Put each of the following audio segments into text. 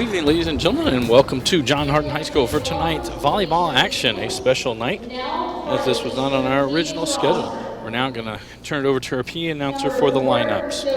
Good evening, ladies and gentlemen, and welcome to John Hardin High School for tonight's volleyball action, a special night, as this was not on our original schedule. We're now going to turn it over to our PE announcer for the lineups.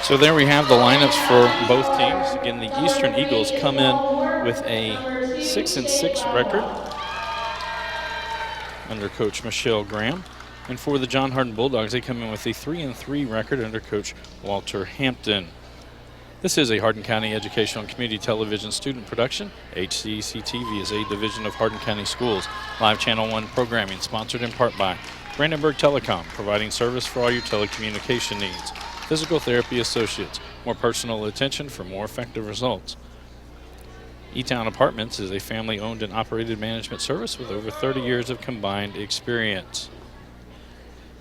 So there we have the lineups for both teams. Again, the Eastern Eagles come in with a 6-6 record under Coach Michelle Graham. And for the John Hardin Bulldogs, they come in with a 3-3 record under Coach Walter Hampton. This is a Hardin County Educational and Community Television student production. HCEC-TV is a division of Hardin County Schools. Live Channel 1 programming sponsored in part by Brandenburg Telecom, providing service for all your telecommunication needs. Physical Therapy Associates, more personal attention for more effective results. E-Town Apartments is a family-owned and operated management service with over 30 years of combined experience.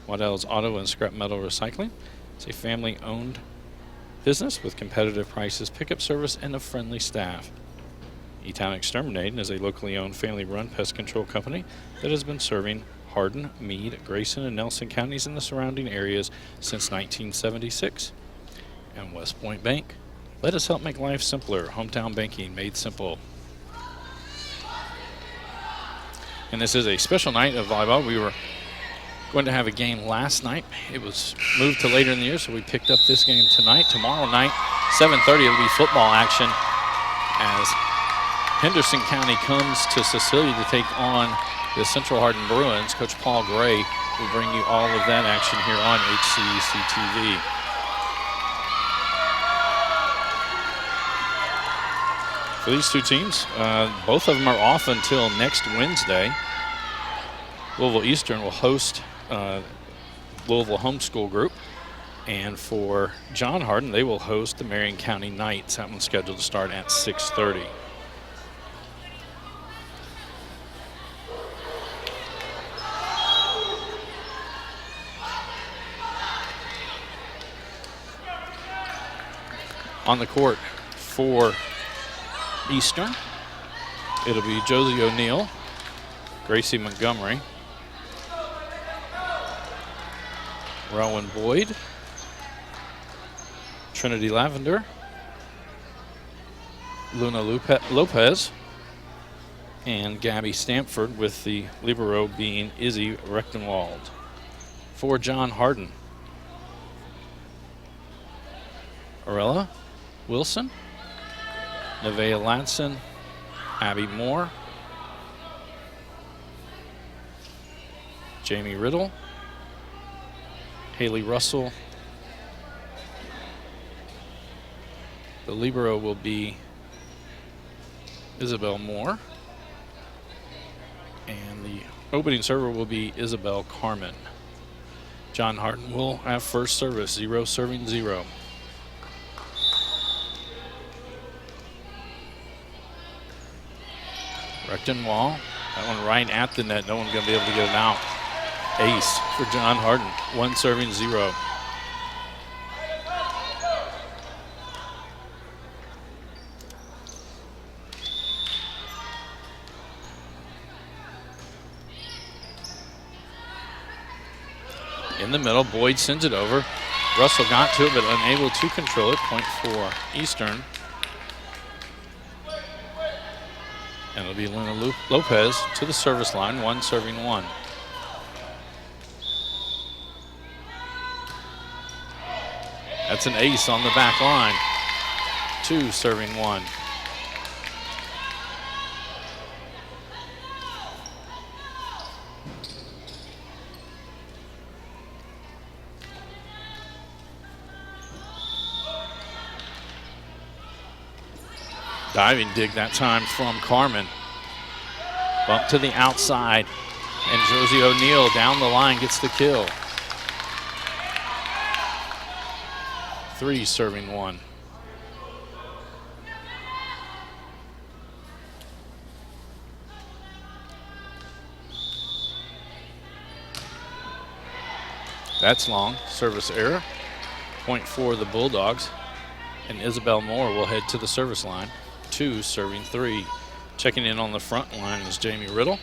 Waddell's Auto and Scrap Metal Recycling is a family-owned business with competitive prices, pickup service, and a friendly staff. E-Town Exterminating is a locally owned family-run pest control company that has been serving Hardin, Meade, Grayson, and Nelson counties and the surrounding areas since 1976. And West Point Bank. Let us help make life simpler. Hometown banking made simple. And this is a special night of volleyball. We were going to have a game last night. It was moved to later in the year, so we picked up this game tonight. Tomorrow night, 7:30, it'll be football action as Henderson County comes to Cecilia to take on the Central Hardin Bruins. Coach Paul Gray will bring you all of that action here on HCEC-TV. For these two teams, both of them are off until next Wednesday. Louisville Eastern will host Louisville Homeschool Group. And for John Hardin, they will host the Marion County Knights. That one's scheduled to start at 6:30. On the court for Eastern, it'll be Josie O'Neill, Gracie Montgomery, Rowan Boyd, Trinity Lavender, Luna Lopez, and Gabby Stamford, with the libero being Izzy Rechtenwald. For John Hardin, Arella Wilson, Nevaeh Ladson, Abby Moore, Jamie Riddle, Haley Russell. The libero will be Isabel Moore. And the opening server will be Isabel Carmen. John Hardin will have first service, 0 serving 0. Recton Wall, that one right at the net. No one's going to be able to get it out. Ace for John Hardin, 1 serving 0. In the middle, Boyd sends it over. Russell got to it, but unable to control it. Point for Eastern. And it'll be Luna Lopez to the service line, 1 serving 1. That's an ace on the back line, 2 serving 1. Diving dig that time from Carmen. Bump to the outside, and Josie O'Neill down the line gets the kill. 3 serving 1. That's long, service error. Point for the Bulldogs, and Isabel Moore will head to the service line. 2 serving 3. Checking in on the front line is Jamie Riddle.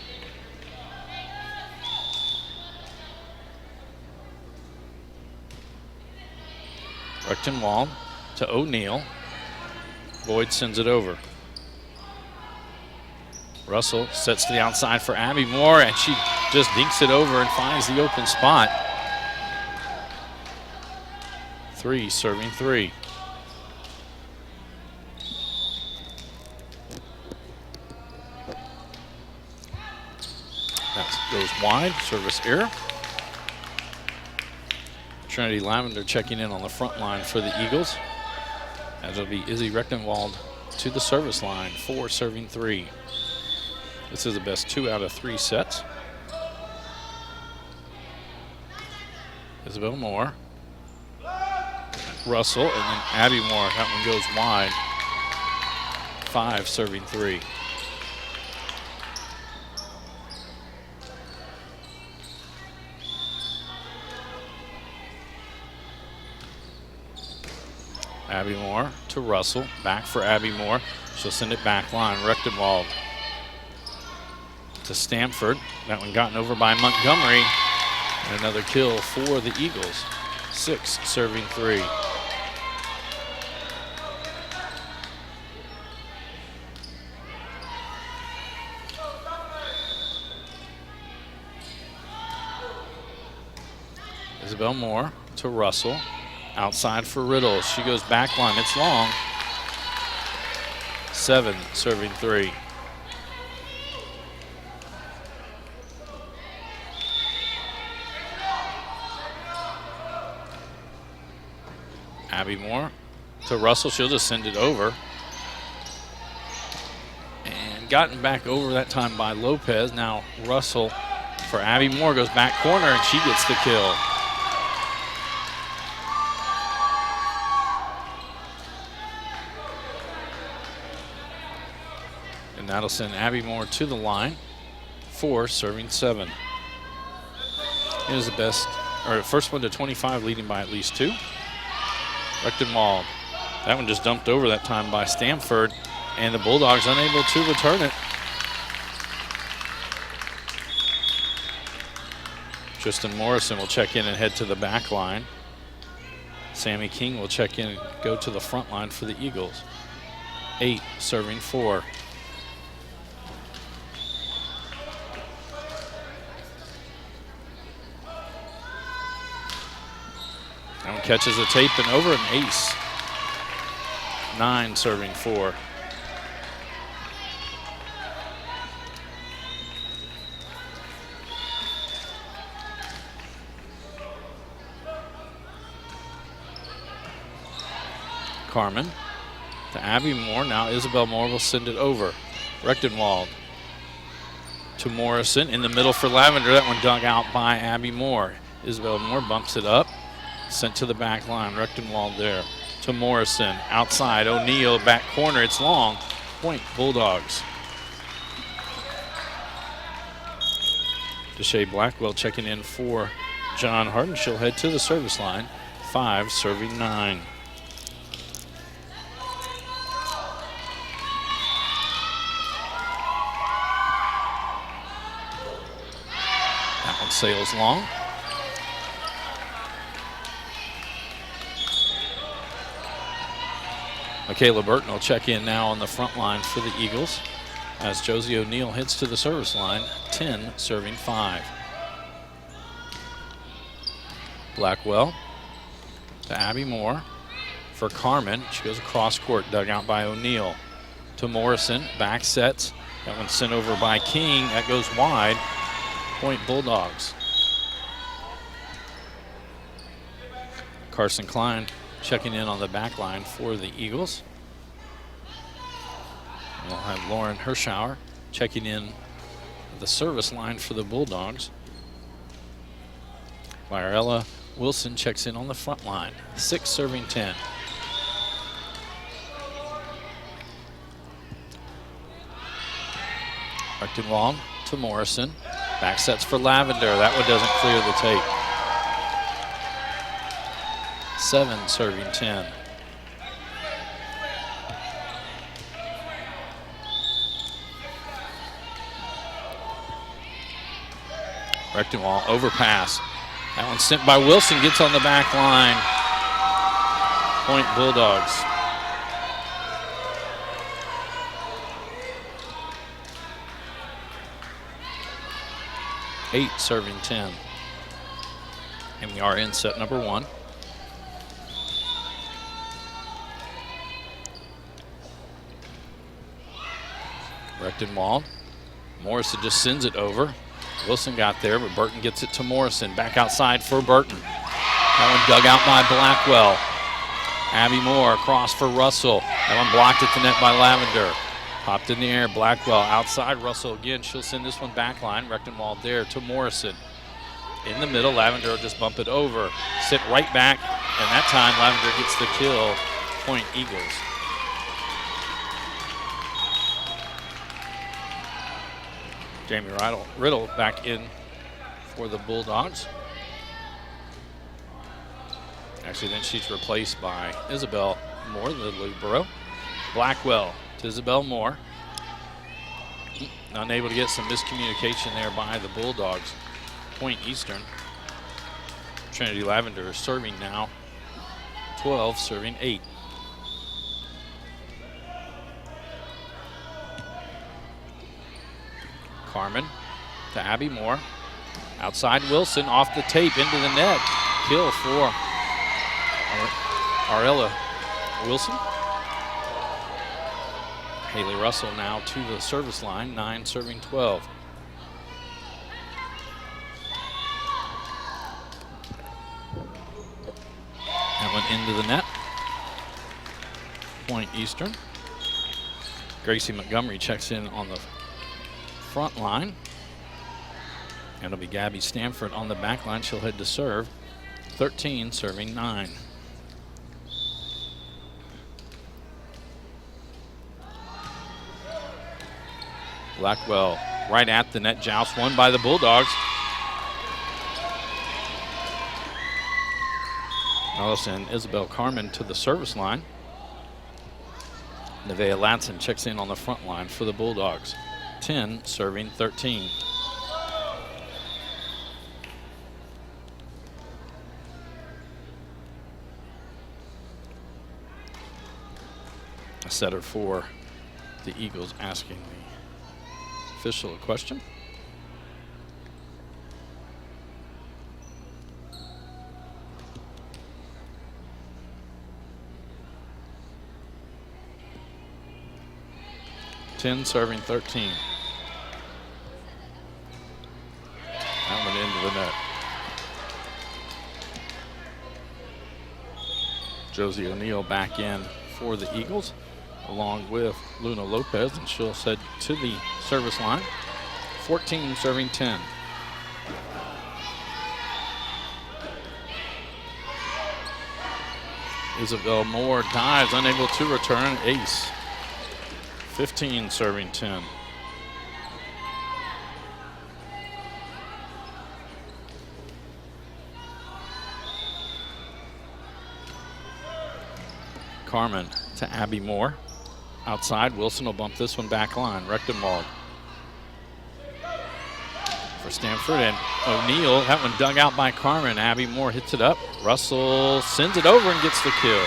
Recton Wall to O'Neill. Boyd sends it over. Russell sets to the outside for Abby Moore, and she just dinks it over and finds the open spot. 3 serving 3. That goes wide, service error. Trinity Lavender checking in on the front line for the Eagles. As it'll be Izzy Rechtenwald to the service line, 4 serving 3. This is the best 2 out of 3 sets. Isabel Moore. Russell, and then Abby Moore. That one goes wide. 5 serving 3. Abby Moore to Russell, back for Abby Moore. She'll send it back line, Rechtenwald to Stanford. That one gotten over by Montgomery. And another kill for the Eagles, 6 serving 3. Isabel Moore to Russell. Outside for Riddle. She goes back line. It's long. 7 serving 3. Abby Moore to Russell. She'll just send it over. And gotten back over that time by Lopez. Now Russell for Abby Moore goes back corner, and she gets the kill. And that'll send Abby Moore to the line, 4 serving 7. It is the best, or first one to 25, leading by at least 2. Rechtenwald. That one just dumped over that time by Stanford, and the Bulldogs unable to return it. Tristan Morrison will check in and head to the back line. Sammy King will check in and go to the front line for the Eagles. 8 serving 4. That one catches the tape and over, an ace. 9 serving 4. Carmen to Abby Moore. Now Isabel Moore will send it over. Rechtenwald to Morrison in the middle for Lavender. That one dug out by Abby Moore. Isabel Moore bumps it up, sent to the back line. Rechtenwald there to Morrison. Outside, O'Neill, back corner. It's long. Point Bulldogs. Deshae Blackwell checking in for John Hardin. She'll head to the service line. 5 serving 9. That one sails long. Michaela Burton will check in now on the front line for the Eagles as Josie O'Neill heads to the service line. 10 serving 5. Blackwell to Abby Moore for Carmen. She goes across court, dug out by O'Neill. To Morrison, back sets. That one sent over by King. That goes wide. Point Bulldogs. Carson Klein checking in on the back line for the Eagles. We'll have Lauren Hirschauer checking in the service line for the Bulldogs. Mirella Wilson checks in on the front line. 6 serving 10. Rechtenwald to Morrison. Back sets for Lavender. That one doesn't clear the tape. 7 serving 10. Rechtenwald overpass. That one sent by Wilson, gets on the back line. Point Bulldogs. Eight serving 10. And we are in set number 1. Rechtenwald. Morrison just sends it over. Wilson got there, but Burton gets it to Morrison. Back outside for Burton. That one dug out by Blackwell. Abby Moore across for Russell. That one blocked at the net by Lavender. Popped in the air, Blackwell outside, Russell again. She'll send this one back line. Rechtenwald there to Morrison. In the middle, Lavender will just bump it over. Sit right back, and that time Lavender gets the kill. Point Eagles. Jamie Riddle back in for the Bulldogs. Actually, then she's replaced by Isabel Moore, the libero. Blackwell to Isabel Moore. Unable to get some miscommunication there by the Bulldogs. Point Eastern. Trinity Lavender is serving now. 12 serving 8. Carmen to Abby Moore. Outside Wilson, off the tape, into the net. Kill for Arella Wilson. Haley Russell now to the service line, 9 serving 12. That went into the net. Point Eastern. Gracie Montgomery checks in on the front line. And it'll be Gabby Stanford on the back line. She'll head to serve. 13 serving 9. Blackwell right at the net. Joust won by the Bulldogs. Allison Isabel Carmen to the service line. Nevaeh Latson checks in on the front line for the Bulldogs. 10 serving 13. A setter for the Eagles asking the official a question. Ten serving 13. That went into the net. Josie O'Neill back in for the Eagles. along with Luna Lopez, and she'll head to the service line. 14 serving 10. Isabel Moore dives, unable to return, ace. 15 serving 10. Carmen to Abby Moore. Outside, Wilson will bump this one back line. Rechtenwald for Stanford, and O'Neal, that one dug out by Carmen. Abby Moore hits it up. Russell sends it over and gets the kill.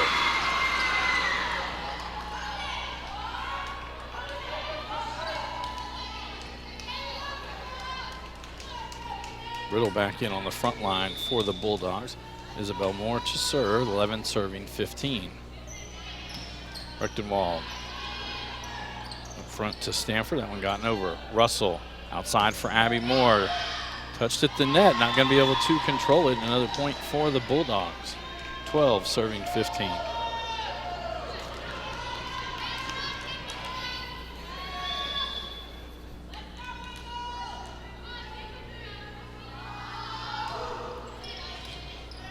Riddle back in on the front line for the Bulldogs. Isabel Moore to serve, 11 serving 15. Rechtenwald up front to Stanford. That one gotten over. Russell outside for Abby Moore. Touched at the net, not going to be able to control it. Another point for the Bulldogs. 12 serving 15.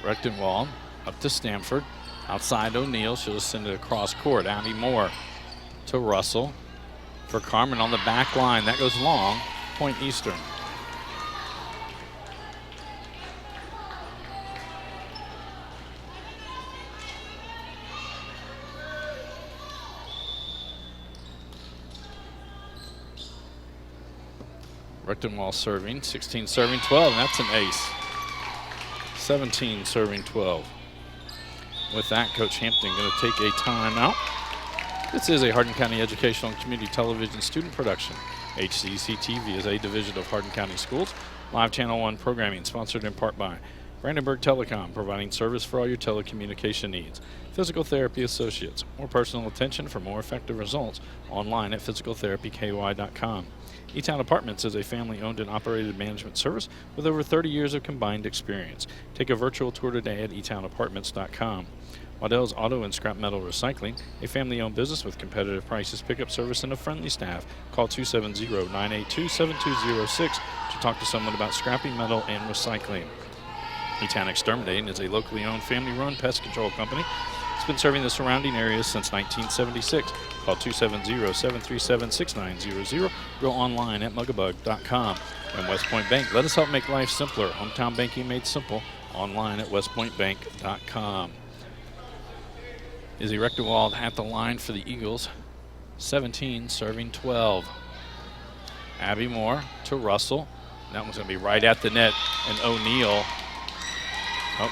Rechtenwald up to Stanford. Outside O'Neal, she'll just send it across court. Abby Moore to Russell for Carmen on the back line. That goes long, point Eastern. Rechtenwald serving, 16 serving 12, and that's an ace. 17 serving 12. With that, Coach Hampton going to take a timeout. This is a Hardin County Educational and Community Television student production. HCEC-TV is a division of Hardin County Schools. Live Channel 1 programming sponsored in part by Brandenburg Telecom, providing service for all your telecommunication needs. Physical Therapy Associates, more personal attention for more effective results. Online at physicaltherapyky.com. E-Town Apartments is a family-owned and operated management service with over 30 years of combined experience. Take a virtual tour today at etownapartments.com. Waddell's Auto and Scrap Metal Recycling, a family-owned business with competitive prices, pickup service, and a friendly staff. Call 270-982-7206 to talk to someone about scrapping metal and recycling. E-Town Exterminating is a locally owned, family-run pest control company. It's been serving the surrounding areas since 1976. Call 270-737-6900. Go online at mugabug.com. And West Point Bank, let us help make life simpler. Hometown banking made simple. Online at westpointbank.com. Izzy Rechtenwald at the line for the Eagles. 17 serving 12. Abby Moore to Russell. That one's going to be right at the net. And O'Neal. Oh,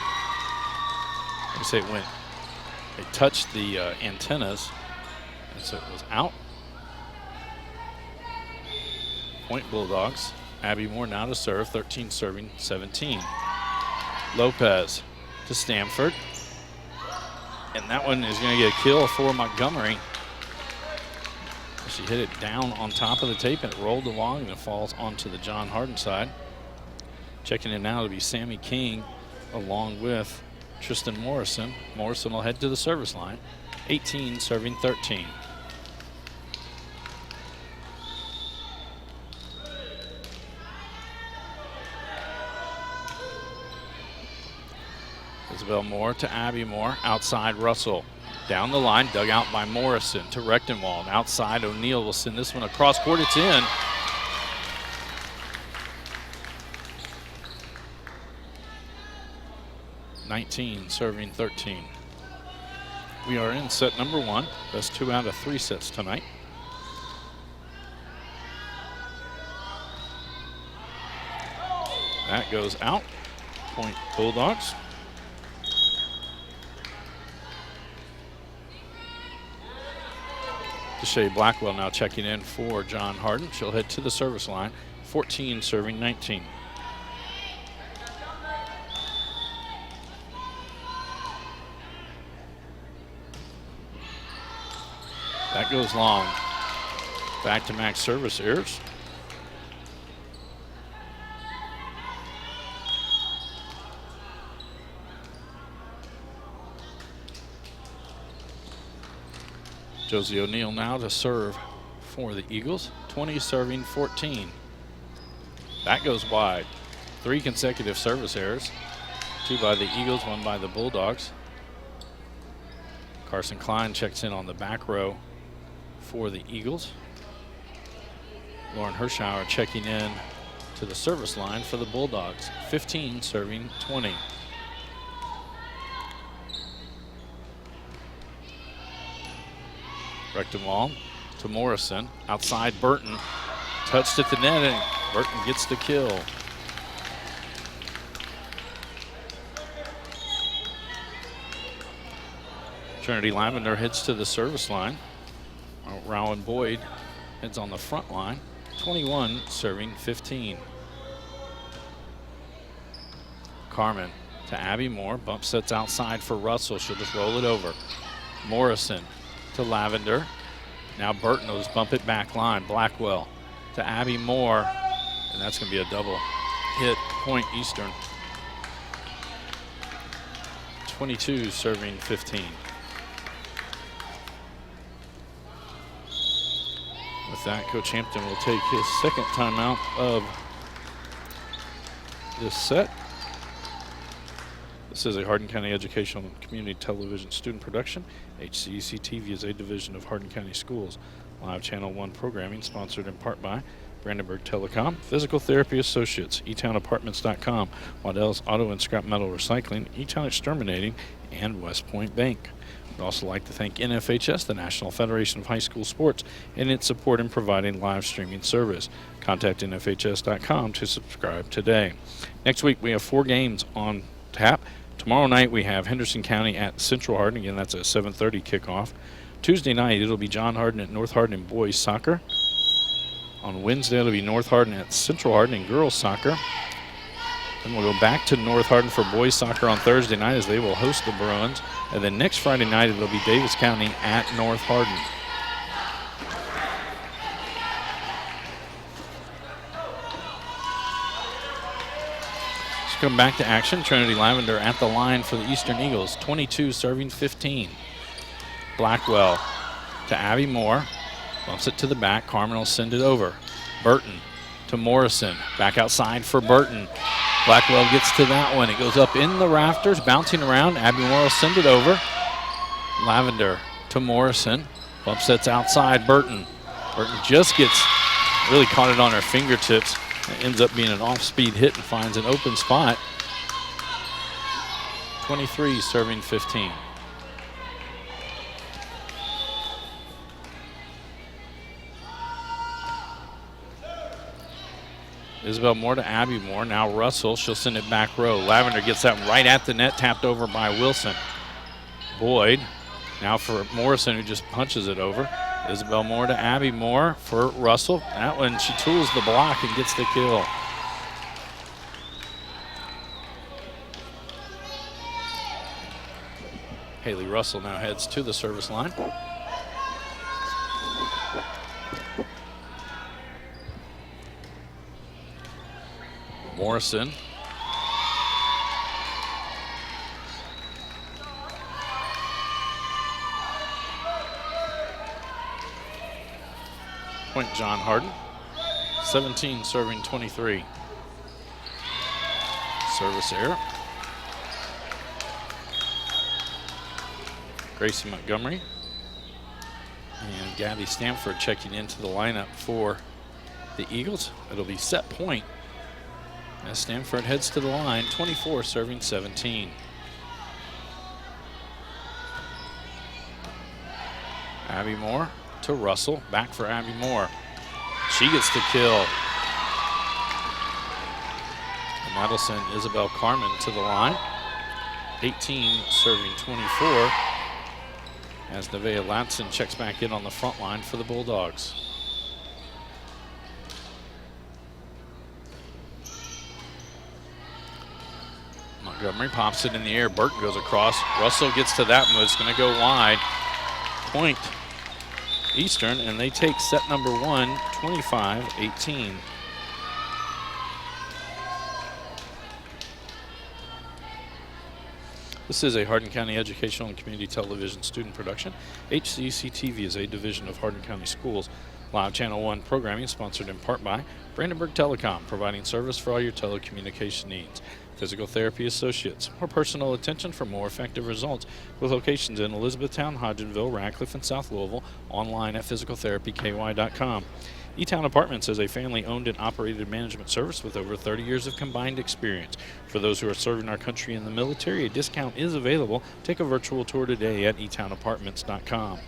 let me say it went. It touched the antennas, and so it was out. Point Bulldogs. Abby Moore now to serve, 13 serving 17. Lopez to Stanford. And that one is going to get a kill for Montgomery. She hit it down on top of the tape, and it rolled along, and it falls onto the John Hardin side. Checking in now to be Sammy King, along with Tristan Morrison. Morrison will head to the service line. 18 serving 13. Isabel Moore to Abby Moore. Outside Russell. Down the line, dug out by Morrison to Rechtenwald. Outside O'Neal will send this one across court. It's in. (19) serving 13. We are in set number 1. Best 2 out of 3 sets tonight. That goes out. Point Bulldogs. Deshae Blackwell now checking in for John Hardin. She'll head to the service line. 14 serving 19. That goes long. Back-to-back service errors. Josie O'Neill now to serve for the Eagles. 20 serving 14. That goes wide. 3 consecutive service errors. 2 by the Eagles, 1 by the Bulldogs. Carson Klein checks in on the back row for the Eagles. Lauren Hirschauer checking in to the service line for the Bulldogs. 15 serving 20. Rechtenwald to Morrison. Outside Burton. Touched at the net and Burton gets the kill. Trinity Lavender heads to the service line. Rowan Boyd heads on the front line. 21 serving 15. Carmen to Abby Moore. Bump sets outside for Russell. She'll just roll it over. Morrison to Lavender. Now Burton will just bump it back line. Blackwell to Abby Moore. And that's going to be a double hit, point Eastern. 22 serving 15. With that, Coach Hampton will take his second timeout of this set. This is a Hardin County Educational and Community Television student production. HCEC-TV is a division of Hardin County Schools. Live Channel 1 programming sponsored in part by Brandenburg Telecom, Physical Therapy Associates, eTownApartments.com, Waddell's Auto and Scrap Metal Recycling, eTown Exterminating, and West Point Bank. We'd also like to thank NFHS, the National Federation of High School Sports, and its support in providing live streaming service. Contact NFHS.com to subscribe today. Next week, we have 4 games on tap. Tomorrow night, we have Henderson County at Central Hardin. Again, that's a 7:30 kickoff. Tuesday night, it'll be John Hardin at North Hardin in boys soccer. On Wednesday, it'll be North Hardin at Central Hardin in girls soccer. Then we'll go back to North Hardin for boys soccer on Thursday night as they will host the Bruins. And then next Friday night, it'll be Davis County at North Hardin. Let's come back to action. Trinity Lavender at the line for the Eastern Eagles. 22 serving 15. Blackwell to Abby Moore. Bumps it to the back. Carmen will send it over. Burton to Morrison. Back outside for Burton. Blackwell gets to that one. It goes up in the rafters, bouncing around. Abby Moore will send it over. Lavender to Morrison. Bump sets outside Burton. Burton just really caught it on her fingertips. It ends up being an off-speed hit and finds an open spot. 23 serving 15. Isabel Moore to Abby Moore. Now Russell. She'll send it back row. Lavender gets that right at the net, tapped over by Wilson. Boyd. Now for Morrison, who just punches it over. Isabel Moore to Abby Moore for Russell. That one, she tools the block and gets the kill. Haley Russell now heads to the service line. Morrison. Point John Hardin. 17 serving 23. Service error. Gracie Montgomery and Gabby Stanford checking into the lineup for the Eagles. It'll be set point as Stanford heads to the line. 24 serving 17. Abby Moore to Russell. Back for Abby Moore. She gets the kill. And that'll send Isabel Carmen to the line. 18 serving 24. As Nevaeh Latson checks back in on the front line for the Bulldogs. Montgomery pops it in the air. Burton goes across. Russell gets to that one. It's going to go wide. Point Eastern, and they take set number 1, 25-18. This is a Hardin County Educational and Community Television student production. HCEC-TV is a division of Hardin County Schools. Live Channel 1 programming sponsored in part by Brandenburg Telecom, providing service for all your telecommunication needs. Physical Therapy Associates, more personal attention for more effective results, with locations in Elizabethtown, Hodgenville, Radcliffe, and South Louisville, online at physicaltherapyky.com. E-Town Apartments is a family-owned and operated management service with over 30 years of combined experience. For those who are serving our country in the military, a discount is available. Take a virtual tour today at etownapartments.com.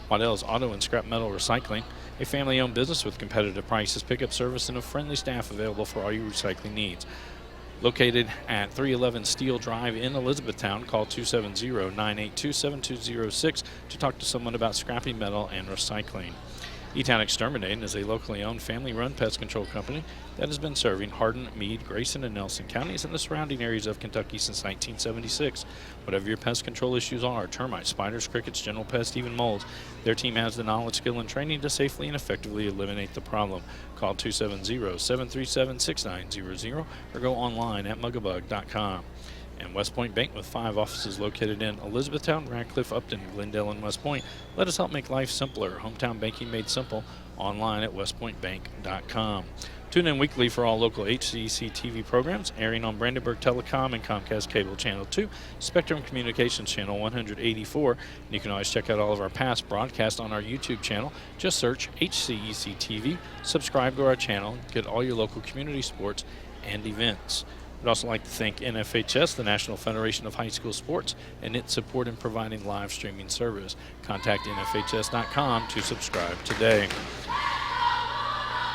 Waddell's Auto and Scrap Metal Recycling, a family-owned business with competitive prices, pickup service, and a friendly staff available for all your recycling needs. Located at 311 Steel Drive in Elizabethtown, call 270-982-7206 to talk to someone about scrappy metal and recycling. E-Town Exterminating is a locally owned, family-run pest control company that has been serving Hardin, Meade, Grayson, and Nelson counties and the surrounding areas of Kentucky since 1976. Whatever your pest control issues are, termites, spiders, crickets, general pests, even molds, their team has the knowledge, skill, and training to safely and effectively eliminate the problem. Call 270-737-6900 or go online at mugabug.com. And West Point Bank, with 5 offices located in Elizabethtown, Radcliffe, Upton, Glendale, and West Point. Let us help make life simpler. Hometown banking made simple. Online at westpointbank.com. Tune in weekly for all local HCEC-TV programs, airing on Brandenburg Telecom and Comcast Cable Channel 2, Spectrum Communications Channel 184. And you can always check out all of our past broadcasts on our YouTube channel. Just search HCEC-TV, subscribe to our channel, get all your local community sports and events. We'd also like to thank NFHS, the National Federation of High School Sports, and its support in providing live streaming service. Contact nfhs.com to subscribe today.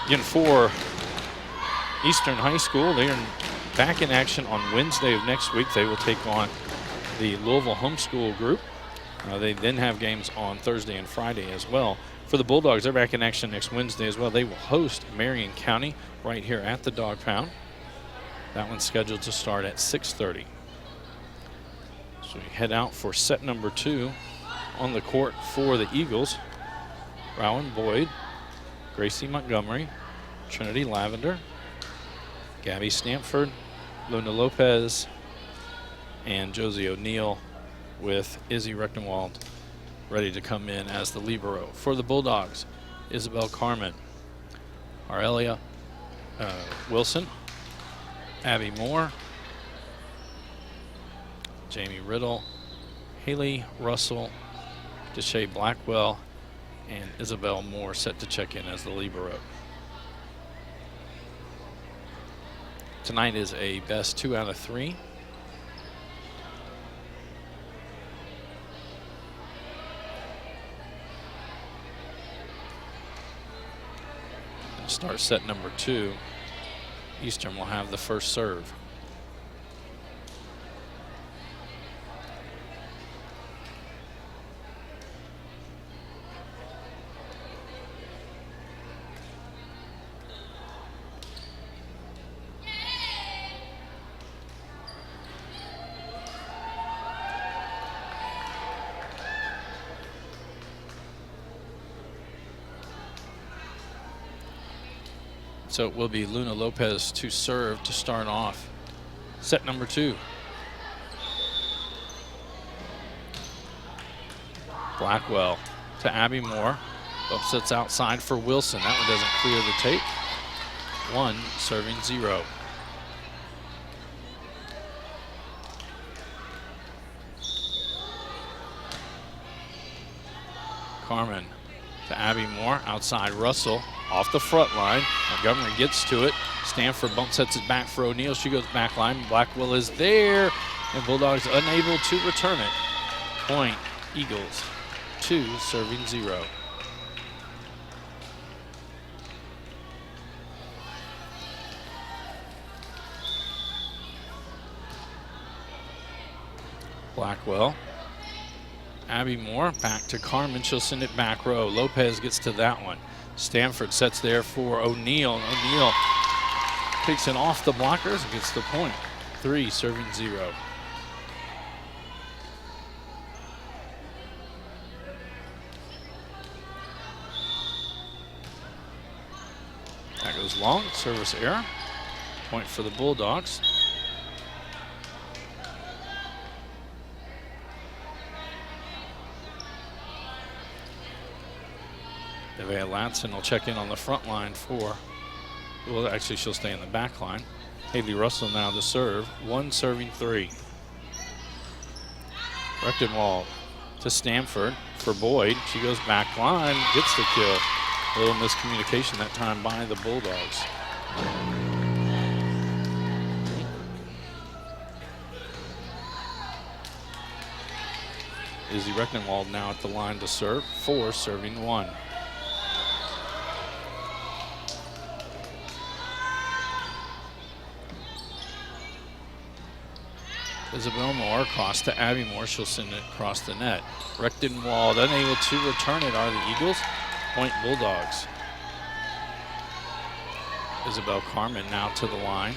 Again, for Eastern High School, they are back in action on Wednesday of next week. They will take on the Louisville Homeschool Group. They then have games on Thursday and Friday as well. For the Bulldogs, they're back in action next Wednesday as well. They will host Marion County right here at the Dog Pound. That one's scheduled to start at 6:30. So we head out for set number 2 on the court for the Eagles. Rowan Boyd, Gracie Montgomery, Trinity Lavender, Gabby Stanford, Luna Lopez, and Josie O'Neill, with Izzy Rechtenwald ready to come in as the libero. For the Bulldogs, Isabel Carmen, Aurelia Wilson, Abby Moore, Jamie Riddle, Haley Russell, Deshae Blackwell, and Isabel Moore set to check in as the libero. Tonight is a best 2 out of 3. Start set number 2. Eastern will have the first serve. So it will be Luna Lopez to serve to start off set number 2. Blackwell to Abby Moore. Upsets outside for Wilson. That one doesn't clear the tape. 1 serving 0. Carmen to Abby Moore. Outside Russell. Off the front line. Montgomery gets to it. Stanford bump sets it back for O'Neill. She goes back line. Blackwell is there. And Bulldogs unable to return it. Point Eagles. 2 serving 0. Blackwell. Abby Moore back to Carmen. She'll send it back row. Lopez gets to that one. Stanford sets there for O'Neill. O'Neill takes it off the blockers and gets the point. 3 serving 0. That goes long. Service error. Point for the Bulldogs. Nevaeh Latson will check in on the front line for, well, actually she'll stay in the back line. Haley Russell now to serve, 1 serving 3. Rechtenwald to Stanford for Boyd. She goes back line, gets the kill. A little miscommunication that time by the Bulldogs. Izzy Rechtenwald now at the line to serve, 4 serving 1. Isabel Moore across to Abby Moore. She'll send it across the net. Rechtenwald unable to return it are the Eagles. Point Bulldogs. Isabel Carmen now to the line.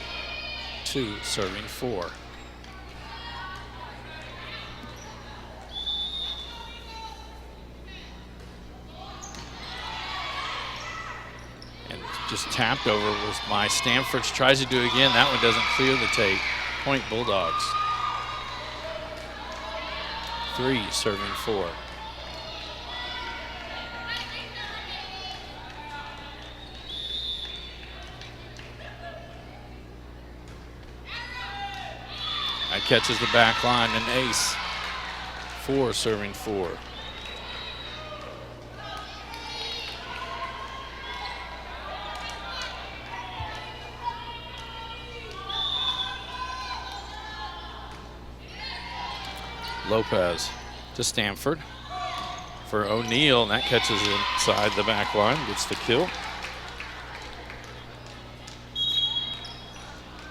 2 serving 4. And just tapped over was by Stanford. She tries to do it again. That one doesn't clear the tape. Point Bulldogs. 3 serving 4. That catches the back line, an ace. 4 serving 4. Lopez to Stanford for O'Neal, and that catches inside the back line, gets the kill.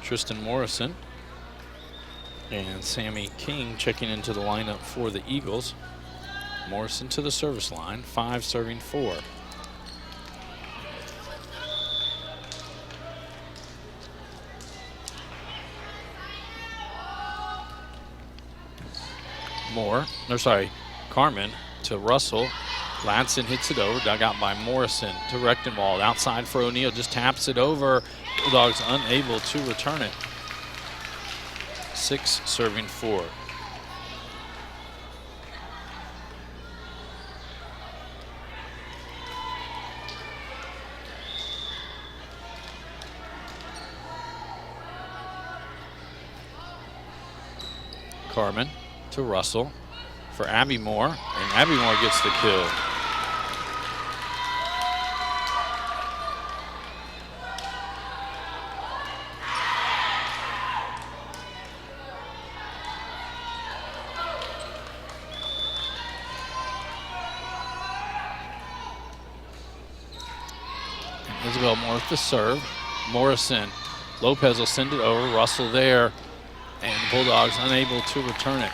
Tristan Morrison and Sammy King checking into the lineup for the Eagles. Morrison to the service line, 5 serving 4. Carmen to Russell. Latson hits it over, dug out by Morrison to Rechtenwald. Outside for O'Neal, just taps it over. Bulldogs unable to return it. 6 serving 4. Carmen to Russell for Abby Moore, and Abby Moore gets the kill. Isabel Moore with the serve. Morrison. Lopez will send it over. Russell there, and the Bulldogs unable to return it.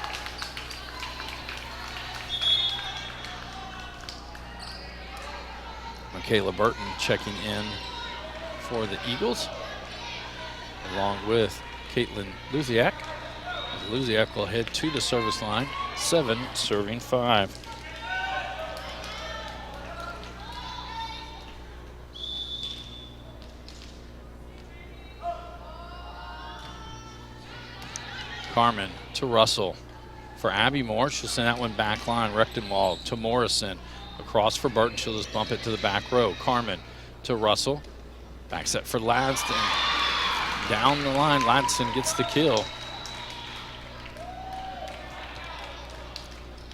Michaela Burton checking in for the Eagles, along with Caitlin Luziak. Luziak will head to the service line, 7 serving 5. Carmen to Russell for Abby Moore. She'll send that one back line. Rechtenwald to Morrison. Across for Burton, she'll just bump it to the back row. Carmen to Russell. Back set for Latson. Down the line, Latson gets the kill.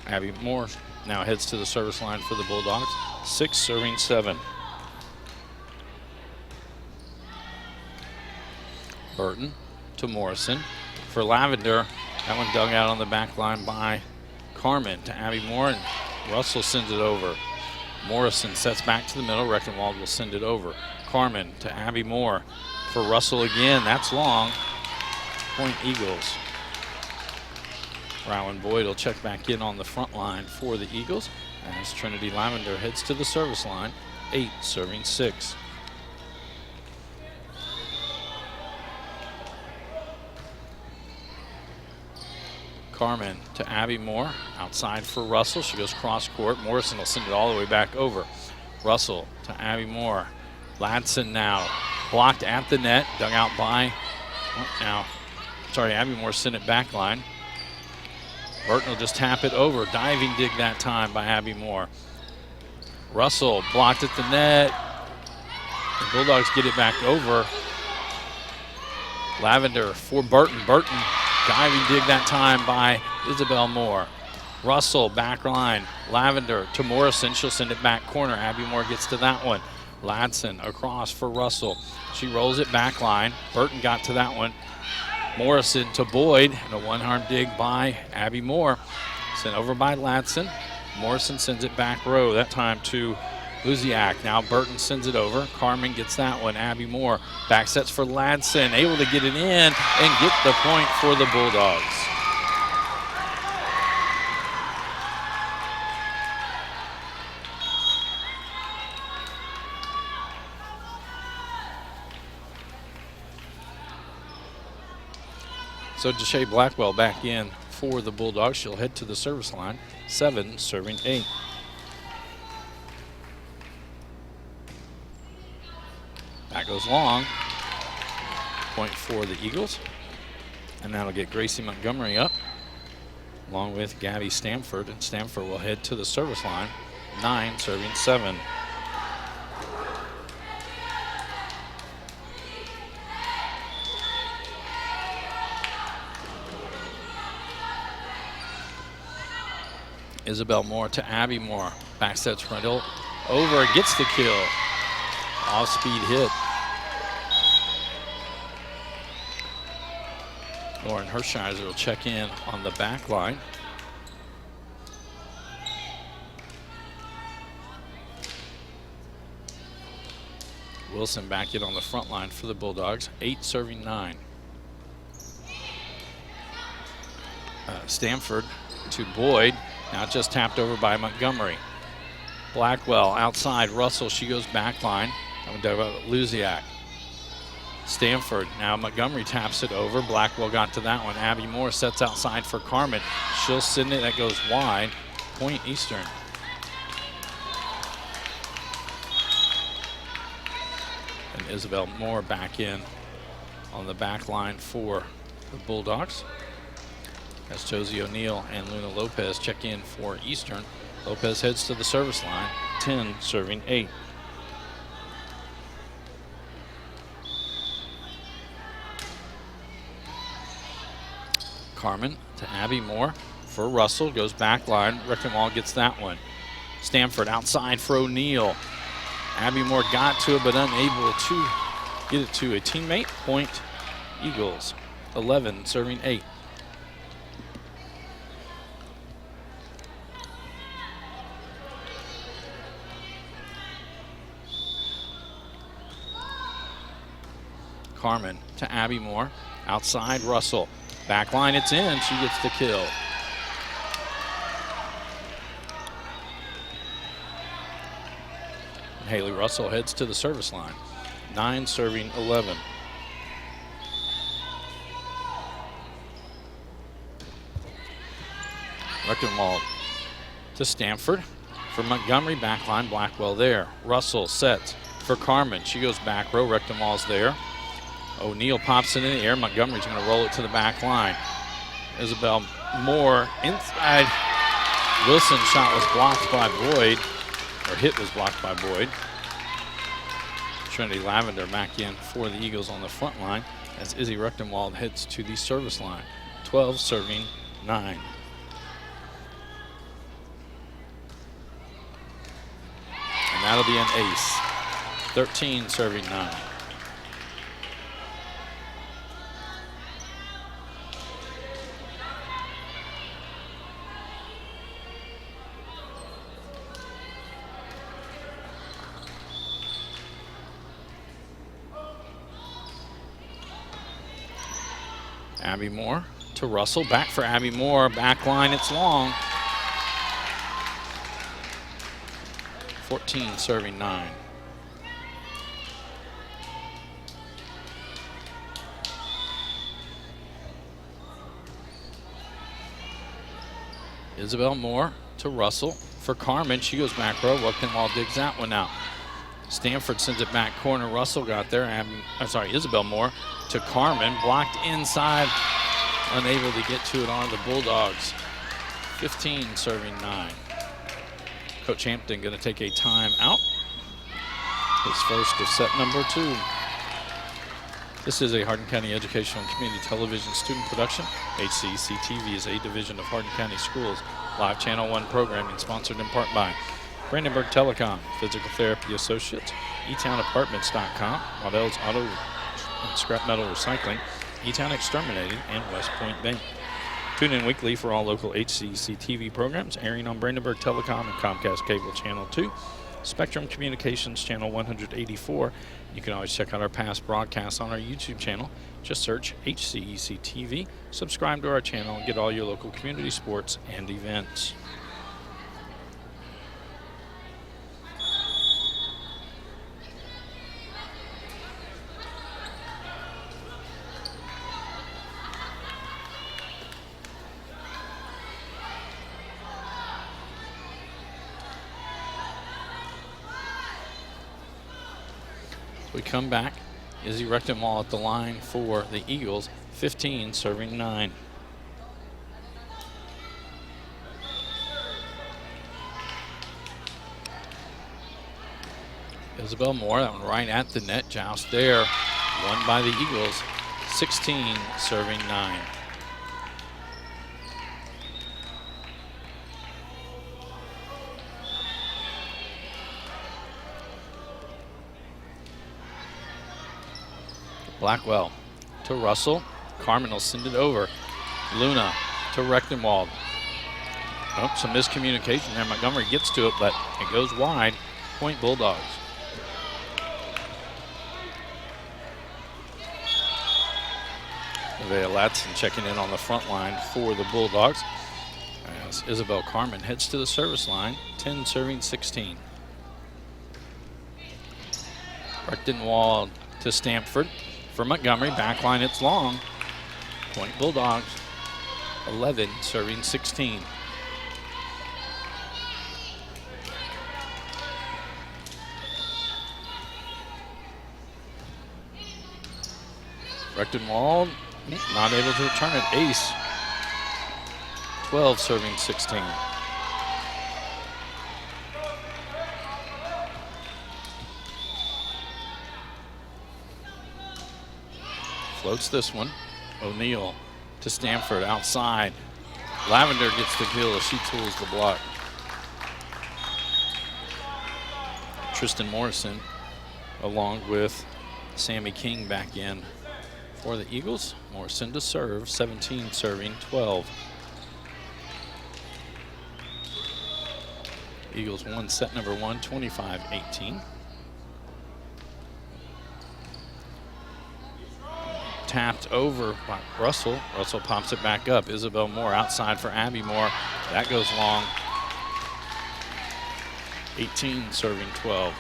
Abby Moore now heads to the service line for the Bulldogs. 6 serving 7. Burton to Morrison. For Lavender, that one dug out on the back line by Carmen to Abby Moore, and Russell sends it over. Morrison sets back to the middle. Rechtenwald will send it over. Carmen to Abby Moore for Russell again. That's long. Point Eagles. Rowan Boyd will check back in on the front line for the Eagles as Trinity Lavender heads to the service line. 8 serving 6. Carmen to Abby Moore, outside for Russell. She goes cross court. Morrison will send it all the way back over. Russell to Abby Moore. Latson now blocked at the net, dug out by, Abby Moore sent it back line. Burton will just tap it over. Diving dig that time by Abby Moore. Russell blocked at the net. The Bulldogs get it back over. Lavender for Burton. Burton diving dig that time by Isabel Moore. Russell back line. Lavender to Morrison. She'll send it back corner. Abby Moore gets to that one. Ladson across for Russell. She rolls it back line. Burton got to that one. Morrison to Boyd. And a one-arm dig by Abby Moore. Sent over by Ladson. Morrison sends it back row. That time to Luziak. Now Burton sends it over. Carmen gets that one. Abby Moore back sets for Ladson. Able to get it in and get the point for the Bulldogs. So Deshae Blackwell back in for the Bulldogs. She'll head to the service line. 7 serving 8. That goes long. Point for the Eagles. And that'll get Gracie Montgomery up, along with Gabby Stamford. And Stamford will head to the service line. 9 serving 7. Isabel Moore to Abby Moore. Back sets Rundle over, gets the kill. Off-speed hit. Lauren Hershiser will check in on the back line. Wilson back in on the front line for the Bulldogs. 8 serving 9. Stamford to Boyd. Now just tapped over by Montgomery. Blackwell outside. Russell, she goes back line. Luziak. Stamford. Now Montgomery taps it over. Blackwell got to that one. Abby Moore sets outside for Carmen. She'll send it. That goes wide. Point Eastern. And Isabel Moore back in on the back line for the Bulldogs. As Josie O'Neill and Luna Lopez check in for Eastern. Lopez heads to the service line. 10 serving 8. Carmen to Abby Moore for Russell. Goes back line. Reckenwall gets that one. Stamford outside for O'Neill. Abby Moore got to it but unable to get it to a teammate. Point Eagles. 11 serving 8. Carmen to Abby Moore. Outside Russell. Back line, it's in. She gets the kill. And Haley Russell heads to the service line. 9 serving 11. Reckenwald to Stamford for Montgomery. Back line, Blackwell there. Russell sets for Carmen. She goes back row. Reckenwald's there. O'Neill pops it in the air. Montgomery's going to roll it to the back line. Isabel Moore inside. Wilson's shot was blocked by Boyd, or hit was blocked by Boyd. Trinity Lavender back in for the Eagles on the front line as Izzy Rechtenwald heads to the service line. 12 serving 9. And that'll be an ace. 13 serving 9. Abby Moore to Russell. Back for Abby Moore. Back line, it's long. 14 serving 9. Isabel Moore to Russell for Carmen. She goes back row. Reckenwald digs that one out. Stamford sends it back corner. Russell got there. Isabel Moore to Carmen. Blocked inside. Unable to get to it on the Bulldogs. 15 serving 9. Coach Hampton going to take a timeout. His first of set number 2. This is a Hardin County Educational and Community Television student production. HCEC-TV is a division of Hardin County Schools. Live Channel 1 programming sponsored in part by Brandenburg Telecom, Physical Therapy Associates, eTownApartments.com, Waddell's Auto and Scrap Metal Recycling, eTown Exterminating, and West Point Bank. Tune in weekly for all local HCEC-TV programs airing on Brandenburg Telecom and Comcast Cable Channel 2, Spectrum Communications Channel 184. You can always check out our past broadcasts on our YouTube channel. Just search HCEC-TV, subscribe to our channel, and get all your local community sports and events. We come back. Izzy Rechtenwall at the line for the Eagles, 15 serving 9. Isabel Moore, that one right at the net, joust there. Won by the Eagles, 16 serving 9. Blackwell to Russell. Carmen will send it over. Luna to Rechtenwald. Oh, some miscommunication there. Montgomery gets to it, but it goes wide. Point Bulldogs. Nevaeh Latson checking in on the front line for the Bulldogs. As Isabel Carmen heads to the service line, 10 serving 16. Rechtenwald to Stanford. For Montgomery, back line, it's long. Point Bulldogs, 11 serving 16. Rechtenwald not able to return it. Ace, 12 serving 16. Floats this one. O'Neal to Stanford outside. Lavender gets the kill as she tools the block. Tristan Morrison along with Sammy King back in for the Eagles. Morrison to serve, 17 serving 12. Eagles won set number 1, 25-18. Tapped over by Russell. Russell pops it back up. Isabel Moore outside for Abby Moore. That goes long. 18 serving 12.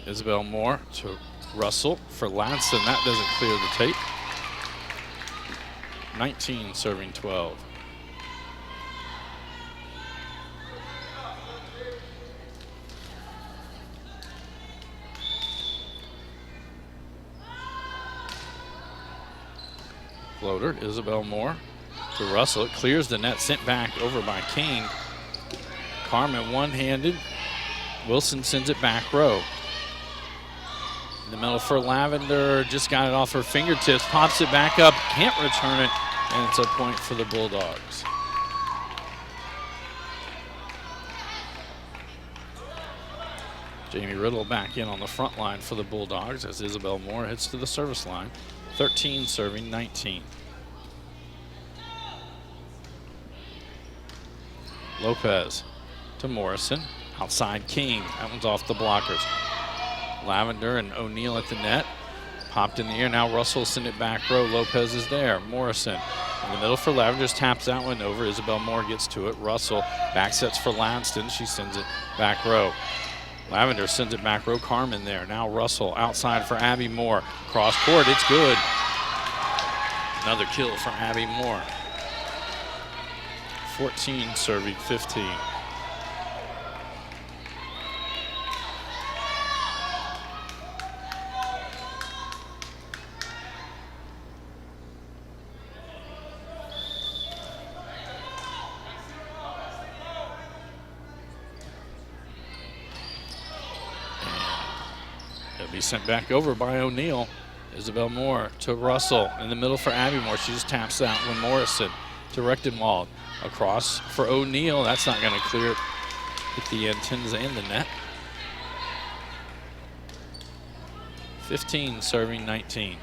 Isabel Moore to Russell for Latson. That doesn't clear the tape. 19 serving 12. Floater, Isabel Moore to Russell. It clears the net, sent back over by King. Carmen one-handed. Wilson sends it back row. In the middle for Lavender, just got it off her fingertips, pops it back up, can't return it, and it's a point for the Bulldogs. Jamie Riddle back in on the front line for the Bulldogs as Isabel Moore heads to the service line, 13 serving 19. Lopez to Morrison, outside King, that one's off the blockers. Lavender and O'Neal at the net. Popped in the air. Now Russell send it back row. Lopez is there. Morrison in the middle for Lavender. Just taps that one over. Isabel Moore gets to it. Russell back sets for Lanston. She sends it back row. Lavender sends it back row. Carmen there. Now Russell outside for Abby Moore. Cross court. It's good. Another kill for Abby Moore. 14 serving 15. It'll be sent back over by O'Neill. Isabel Moore to Russell in the middle for Abby Moore. She just taps that one. Morrison to Rechtenwald. Across for O'Neill. That's not going to clear it. Hit the antennas and the net. 15 serving 19.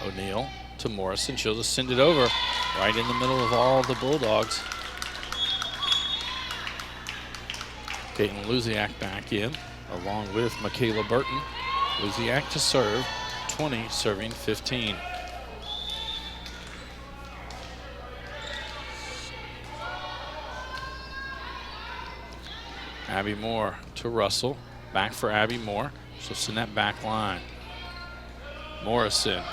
O'Neill to Morrison. She'll just send it over right in the middle of all the Bulldogs. Caitlin Luziak back in along with Michaela Burton. Luziak to serve, 20 serving 15. Abby Moore to Russell. Back for Abby Moore. She'll send that back line. Morrison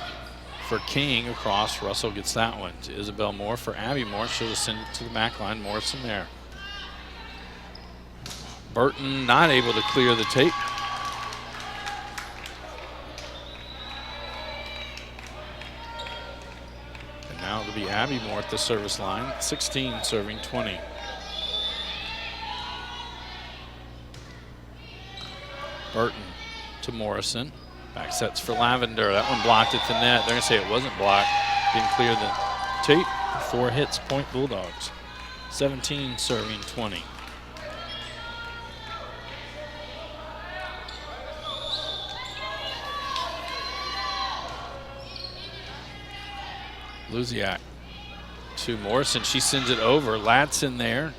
for King across. Russell gets that one to Isabel Moore for Abby Moore. She'll just send it to the back line. Morrison there. Burton not able to clear the tape. And now it'll be Abby Moore at the service line. 16 serving 20. Burton to Morrison. Back sets for Lavender. That one blocked at the net. They're going to say it wasn't blocked. Didn't clear the tape. 4 hits, point Bulldogs. 17 serving 20. Luziak to Morrison. She sends it over. Latz in there.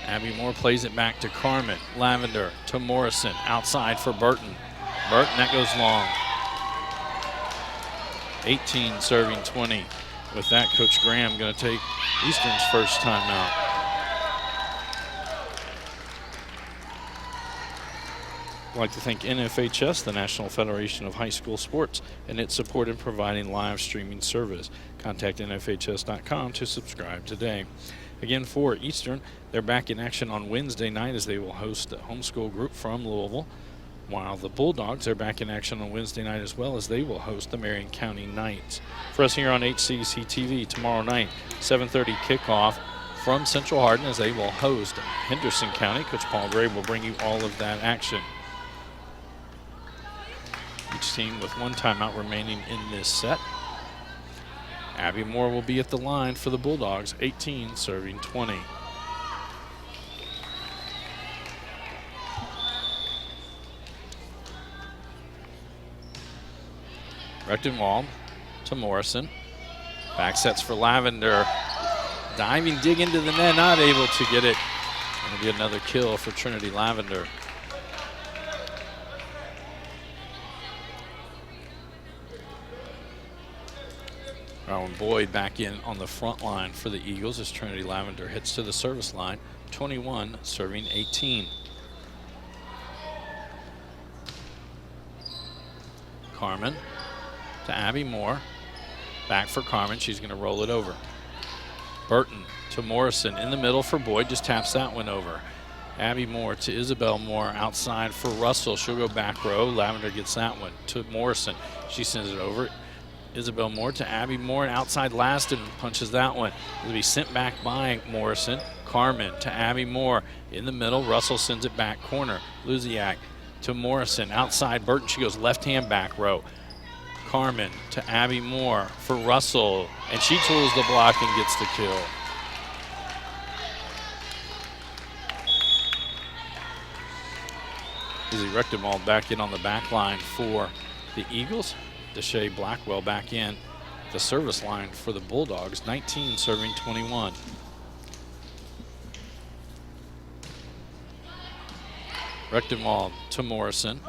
Abby Moore plays it back to Carmen. Lavender to Morrison. Outside for Burton. Burton, that goes long. 18 serving 20. With that, Coach Graham going to take Eastern's first timeout. I'd like to thank NFHS, the National Federation of High School Sports, and its support in providing live streaming service. Contact NFHS.com to subscribe today. Again, for Eastern, they're back in action on Wednesday night as they will host a homeschool group from Louisville, while the Bulldogs are back in action on Wednesday night as well as they will host the Marion County Knights. For us here on HCEC-TV tomorrow night, 7:30 kickoff from Central Hardin as they will host Henderson County. Coach Paul Gray will bring you all of that action. Each team with one timeout remaining in this set. Abby Moore will be at the line for the Bulldogs, 18 serving 20. Rechtenwald to Morrison. Back sets for Lavender. Diving dig into the net, not able to get it. It'll be another kill for Trinity Lavender. Rowan Boyd back in on the front line for the Eagles as Trinity Lavender hits to the service line, 21 serving 18. Carmen to Abby Moore. Back for Carmen. She's going to roll it over. Burton to Morrison in the middle for Boyd. Just taps that one over. Abby Moore to Isabel Moore outside for Russell. She'll go back row. Lavender gets that one to Morrison. She sends it over. Isabel Moore to Abby Moore, and outside Laston punches that one. It'll be sent back by Morrison. Carmen to Abby Moore in the middle. Russell sends it back corner. Luziak to Morrison. Outside Burton. She goes left hand back row. Carmen to Abby Moore for Russell, and she tools the block and gets the kill. Izzy Rechtenwald back in on the back line for the Eagles. Deshae Blackwell back in the service line for the Bulldogs, 19 serving 21. Rechtenwald to Morrison.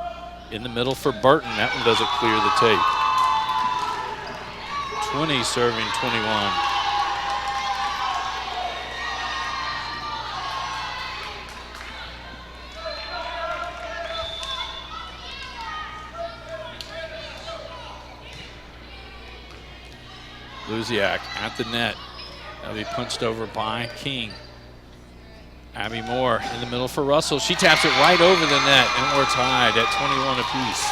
In the middle for Burton. That one doesn't clear the tape. 20 serving 21. Luziak at the net. That'll be punched over by King. Abby Moore in the middle for Russell. She taps it right over the net, and we're tied at 21 apiece.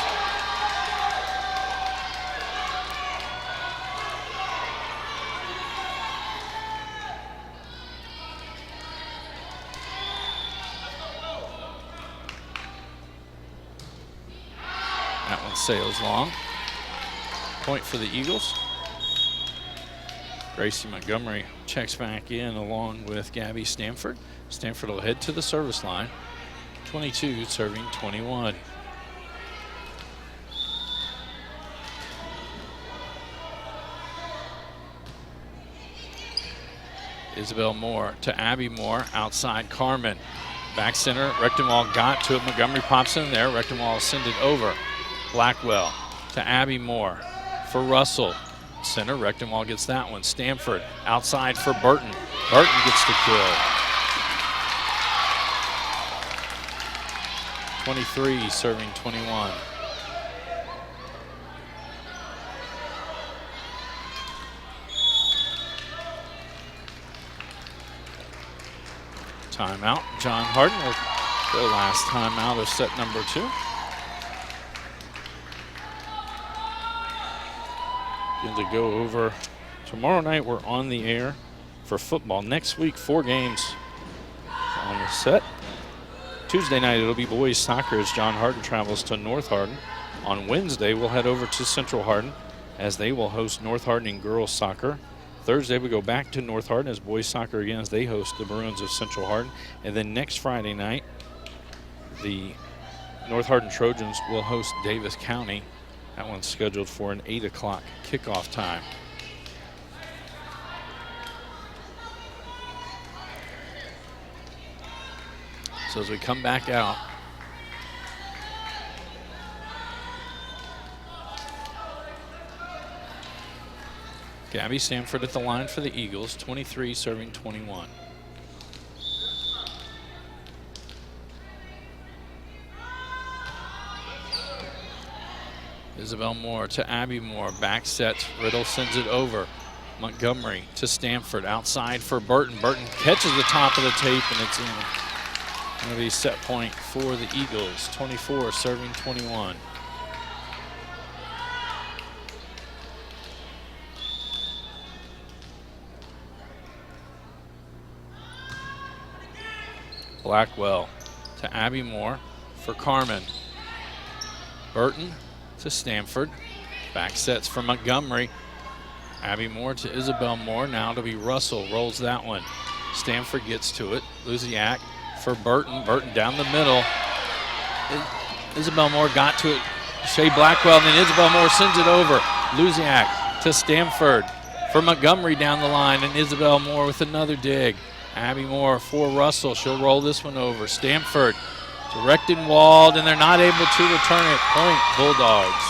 That one sails long. Point for the Eagles. Gracie Montgomery checks back in along with Gabby Stanford. Stanford will head to the service line. 22 serving 21. Isabel Moore to Abby Moore, outside Carmen. Back center, Rectenwall got to it. Montgomery pops in there. Rectenwall send it over. Blackwell to Abby Moore for Russell. Center, Rectenwall gets that one. Stanford outside for Burton. Burton gets the kill. 23 serving 21. Timeout. John Hardin will go last timeout of set number 2. Going to go over tomorrow night. We're on the air for football. Next week, 4 games on the set. Tuesday night, it'll be boys soccer as John Hardin travels to North Hardin. On Wednesday, we'll head over to Central Hardin as they will host North Hardin in girls soccer. Thursday, we go back to North Hardin as boys soccer again as they host the Maroons of Central Hardin. And then next Friday night, the North Hardin Trojans will host Davis County. That one's scheduled for an 8 o'clock kickoff time. So as we come back out, Gabby Stanford at the line for the Eagles, 23 serving 21. Isabel Moore to Abby Moore, back sets, Riddle sends it over. Montgomery to Stanford, outside for Burton. Burton catches the top of the tape and it's in. Going to be set point for the Eagles, 24 serving 21. Blackwell to Abby Moore for Carmen. Burton to Stanford. Back sets for Montgomery. Abby Moore to Isabel Moore. Now to be Russell. Rolls that one. Stanford gets to it. Luziak for Burton. Burton down the middle. Isabel Moore got to it. Shea Blackwell, and then Isabel Moore sends it over. Luziak to Stanford for Montgomery down the line, and Isabel Moore with another dig. Abby Moore for Russell. She'll roll this one over. Stanford directed and walled, and they're not able to return it. Point Bulldogs.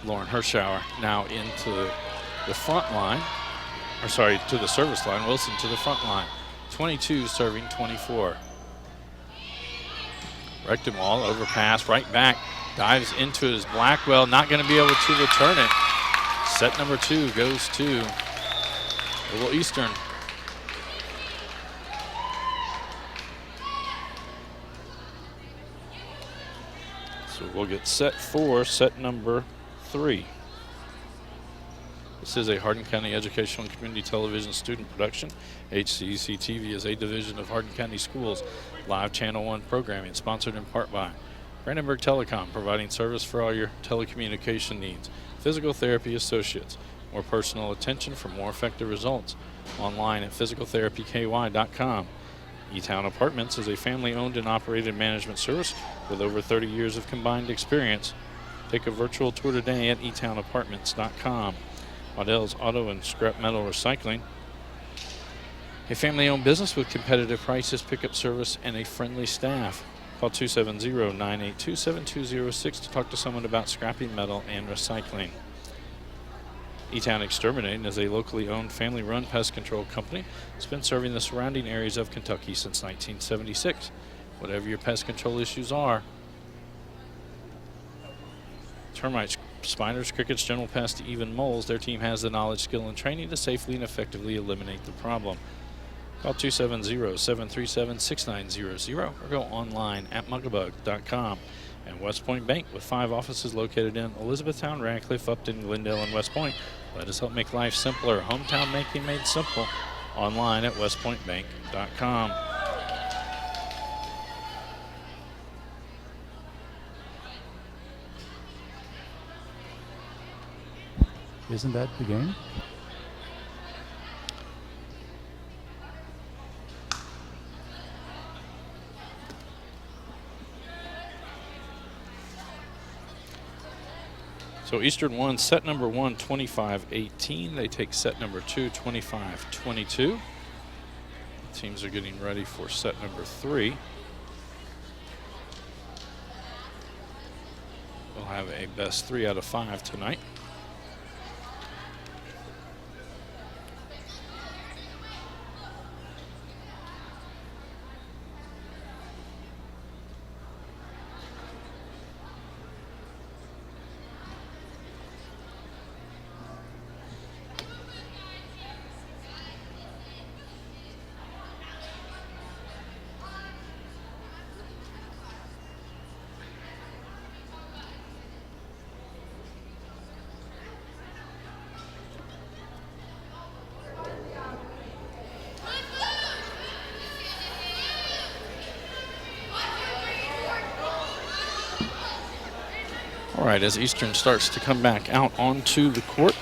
Lauren Hirschauer now into the front line, or sorry, to the service line. Wilson to the front line. 22 serving 24. Rectenwall overpass, right back, dives into it as Blackwell, not going to be able to return it. Set number 2 goes to Little Eastern. So we'll get set 4, set number 3. This is a Hardin County Educational and Community Television student production. HCEC-TV is a division of Hardin County Schools live Channel 1 programming, sponsored in part by Brandenburg Telecom, providing service for all your telecommunication needs. Physical Therapy Associates, more personal attention for more effective results. Online at physicaltherapyky.com. E-Town Apartments is a family-owned and operated management service with over 30 years of combined experience. Take a virtual tour today at etownapartments.com. Waddell's Auto and Scrap Metal Recycling, a family-owned business with competitive prices, pickup service, and a friendly staff. Call 270-982-7206 to talk to someone about scrapping metal and recycling. E-Town Exterminating is a locally owned, family-run pest control company that's been serving the surrounding areas of Kentucky since 1976. Whatever your pest control issues are, termites, spiders, crickets, general pests, even moles, their team has the knowledge, skill, and training to safely and effectively eliminate the problem. Call 270-737-6900 or go online at mugabug.com. And West Point Bank, with 5 offices located in Elizabethtown, Radcliffe, Upton, Glendale, and West Point. Let us help make life simpler. Hometown banking made simple. Online at westpointbank.com. Isn't that the game? So Eastern won set number 1, 25-18. They take set number 2, 25-22. Teams are getting ready for set number 3. We'll have a best 3 out of 5 tonight. All right, as Eastern starts to come back out onto the court,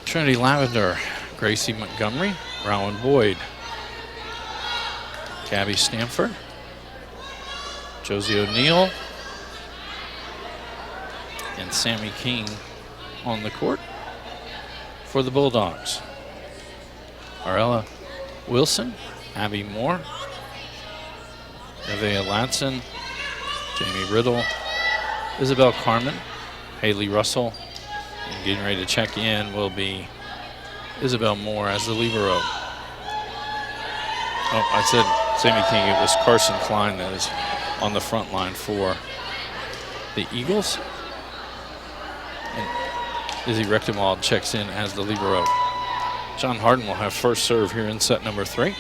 Trinity Lavender, Gracie Montgomery, Rowan Boyd, Gabby Stanford, Josie O'Neill, and Sammy King on the court for the Bulldogs. Arella Wilson, Abby Moore, Nevaeh Ladson, Jamie Riddle, Isabel Carmen, Haley Russell, and getting ready to check in will be Isabel Moore as the libero. Oh, I said Sammy King. It was Carson Klein that is on the front line for the Eagles. And Izzy Rechtenwald checks in as the libero. John Hardin will have first serve here in set number 3.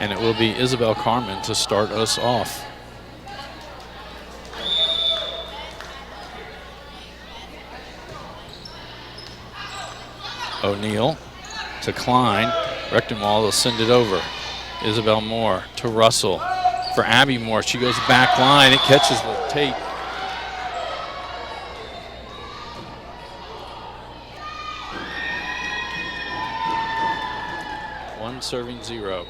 And it will be Isabel Carmen to start us off. O'Neill to Klein. Rechtenwald will send it over. Isabel Moore to Russell. For Abby Moore, she goes back line. It catches the tape. One serving 0.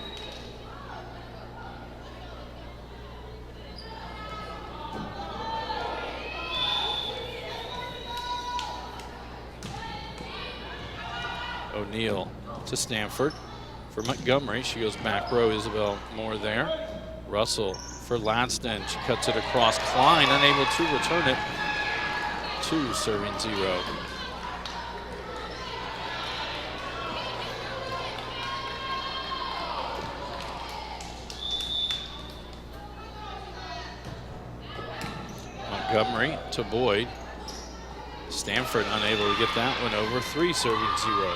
O'Neill to Stanford. For Montgomery, she goes back row. Isabel Moore there. Russell for Ladston. She cuts it across. Klein unable to return it. 2 serving 0. Montgomery to Boyd. Stanford unable to get that one over. 3 serving 0.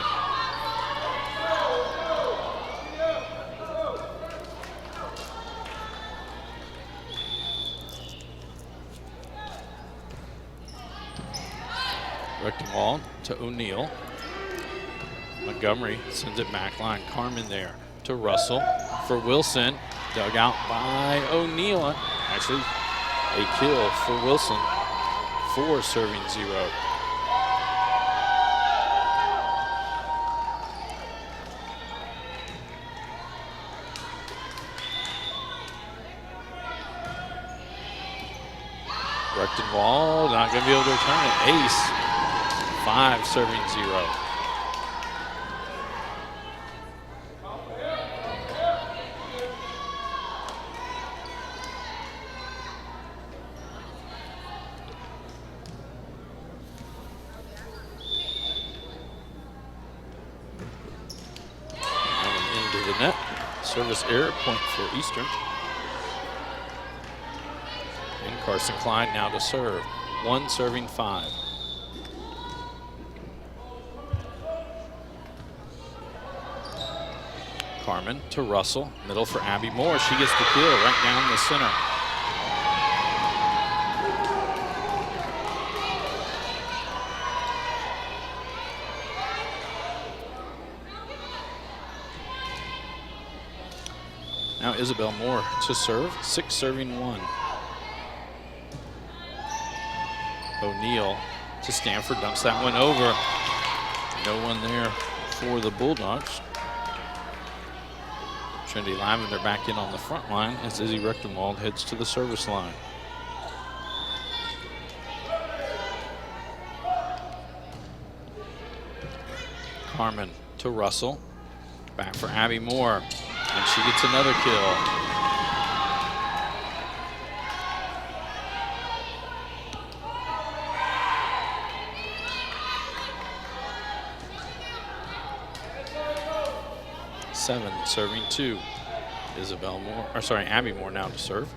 Rechtenwald to O'Neill. Montgomery sends it back line. Carmen there to Russell. For Wilson, dug out by O'Neill. Actually, a kill for Wilson. 4 serving 0. Rechtenwald not going to be able to return it. Ace 5 serving 0. Into the net. Service error, point for Eastern. And Carson Klein now to serve. 1 serving 5. Carmen to Russell, middle for Abby Moore. She gets the kill right down the center. Now Isabel Moore to serve, 6 serving 1. O'Neal to Stanford, dumps that one over. No one there for the Bulldogs. Trinity Lavender back in on the front line as Izzy Rechtenwald heads to the service line. Carmen to Russell, back for Abby Moore, and she gets another kill. Seven serving 2. Isabel Moore, or sorry, Abby Moore now to serve.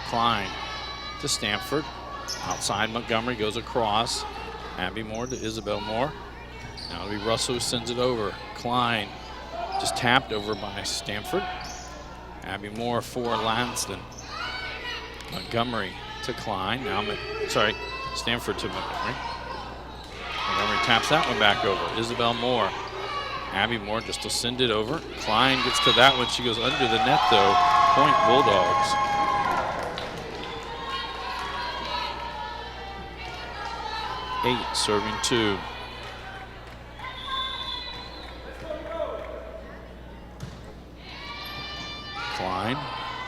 Klein to Stanford. Outside Montgomery goes across. Abby Moore to Isabel Moore. Now it'll be Russell who sends it over. Klein just tapped over by Stanford. Abby Moore for Lanston. Montgomery to Klein. Now, sorry, Stanford to Montgomery. Montgomery taps that one back over. Isabel Moore. Abby Moore just to send it over. Klein gets to that one. She goes under the net though. Point Bulldogs. Eight serving 2. Klein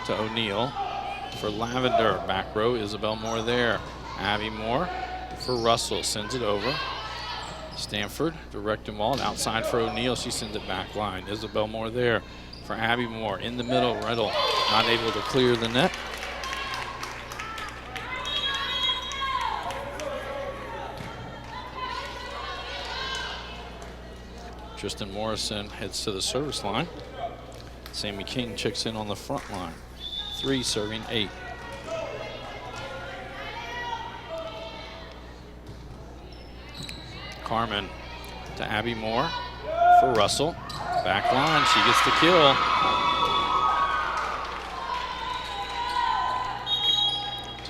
to O'Neal for Lavender. Back row, Isabel Moore there. Abby Moore for Russell, sends it over. Stanford to Rechtenwald, outside for O'Neal. She sends it back line. Isabel Moore there for Abby Moore. In the middle, Riddle not able to clear the net. Tristan Morrison heads to the service line. Sammy King checks in on the front line. 3 serving 8. Carmen to Abby Moore for Russell. Back line, she gets the kill.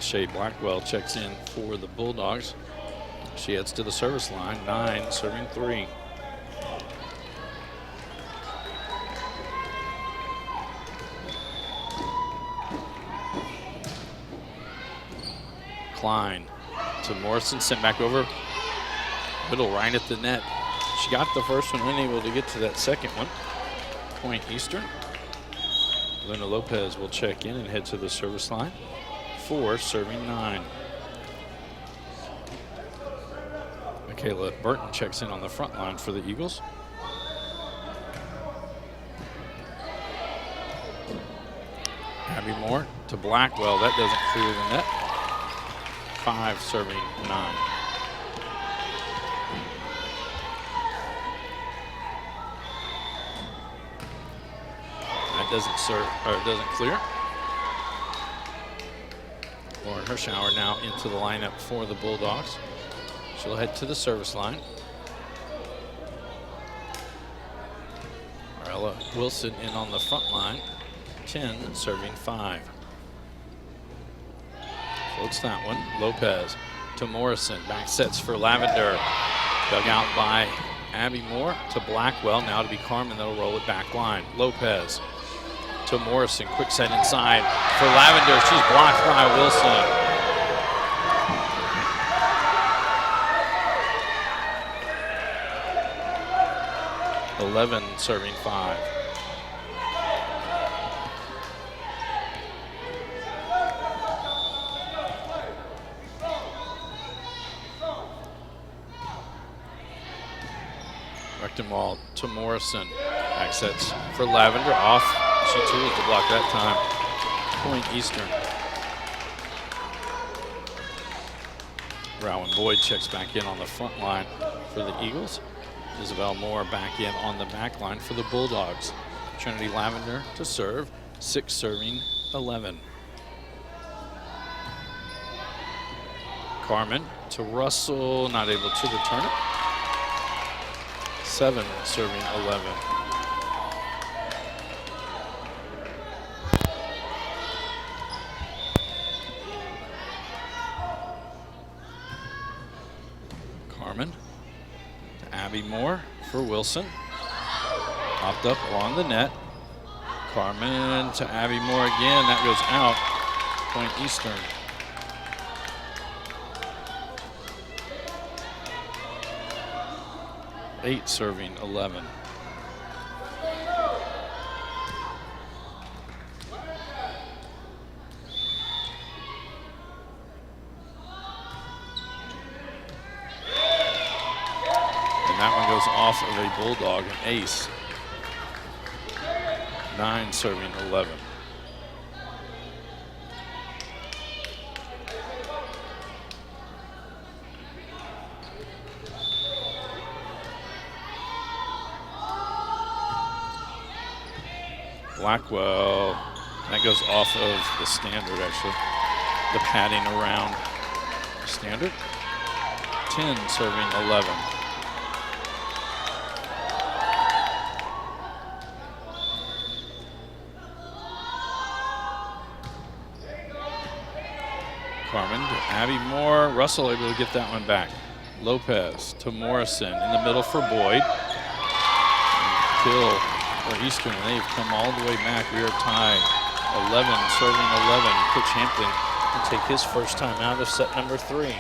Shay Blackwell checks in for the Bulldogs. She heads to the service line. 9 serving 3. Klein to Morrison, sent back over. Middle right at the net. She got the first one, unable to get to that second one. Point Eastern. Luna Lopez will check in and head to the service line. 4 serving 9. Michaela Burton checks in on the front line for the Eagles. Abby Moore to Blackwell. That doesn't clear the net. 5 serving 9. That doesn't serve, or it doesn't clear. Lauren Hirschauer now into the lineup for the Bulldogs. She'll head to the service line. Marella Wilson in on the front line. 10 serving 5. Floats that one. Lopez to Morrison. Back sets for Lavender. Dug out by Abby Moore to Blackwell. Now to be Carmen that'll roll it back line. Lopez to Morrison. Quick set inside for Lavender. She's blocked by Wilson. Eleven serving 5. Rectum ball to Morrison. Back sets for Lavender. Off. She tools the block that time. Point Eastern. Rowan Boyd checks back in on the front line for the Eagles. Isabel Moore back in on the back line for the Bulldogs. Trinity Lavender to serve. 6 serving 11. Carmen to Russell, not able to return it. 7 serving 11. Carmen to Abby Moore for Wilson. Popped up along the net. Carmen to Abby Moore again. That goes out. Point Eastern. Eight serving 11. And that one goes off of a Bulldog, an ace. 9 serving 11. Blackwell, that goes off of the standard actually. The padding around the standard. 10 serving 11. Carmen to Abby Moore. Russell able to get that one back. Lopez to Morrison in the middle for Boyd. Kill for Eastern. They've come all the way back. We are tied. 11 serving 11. Coach Hampton will take his first time out of set number 3.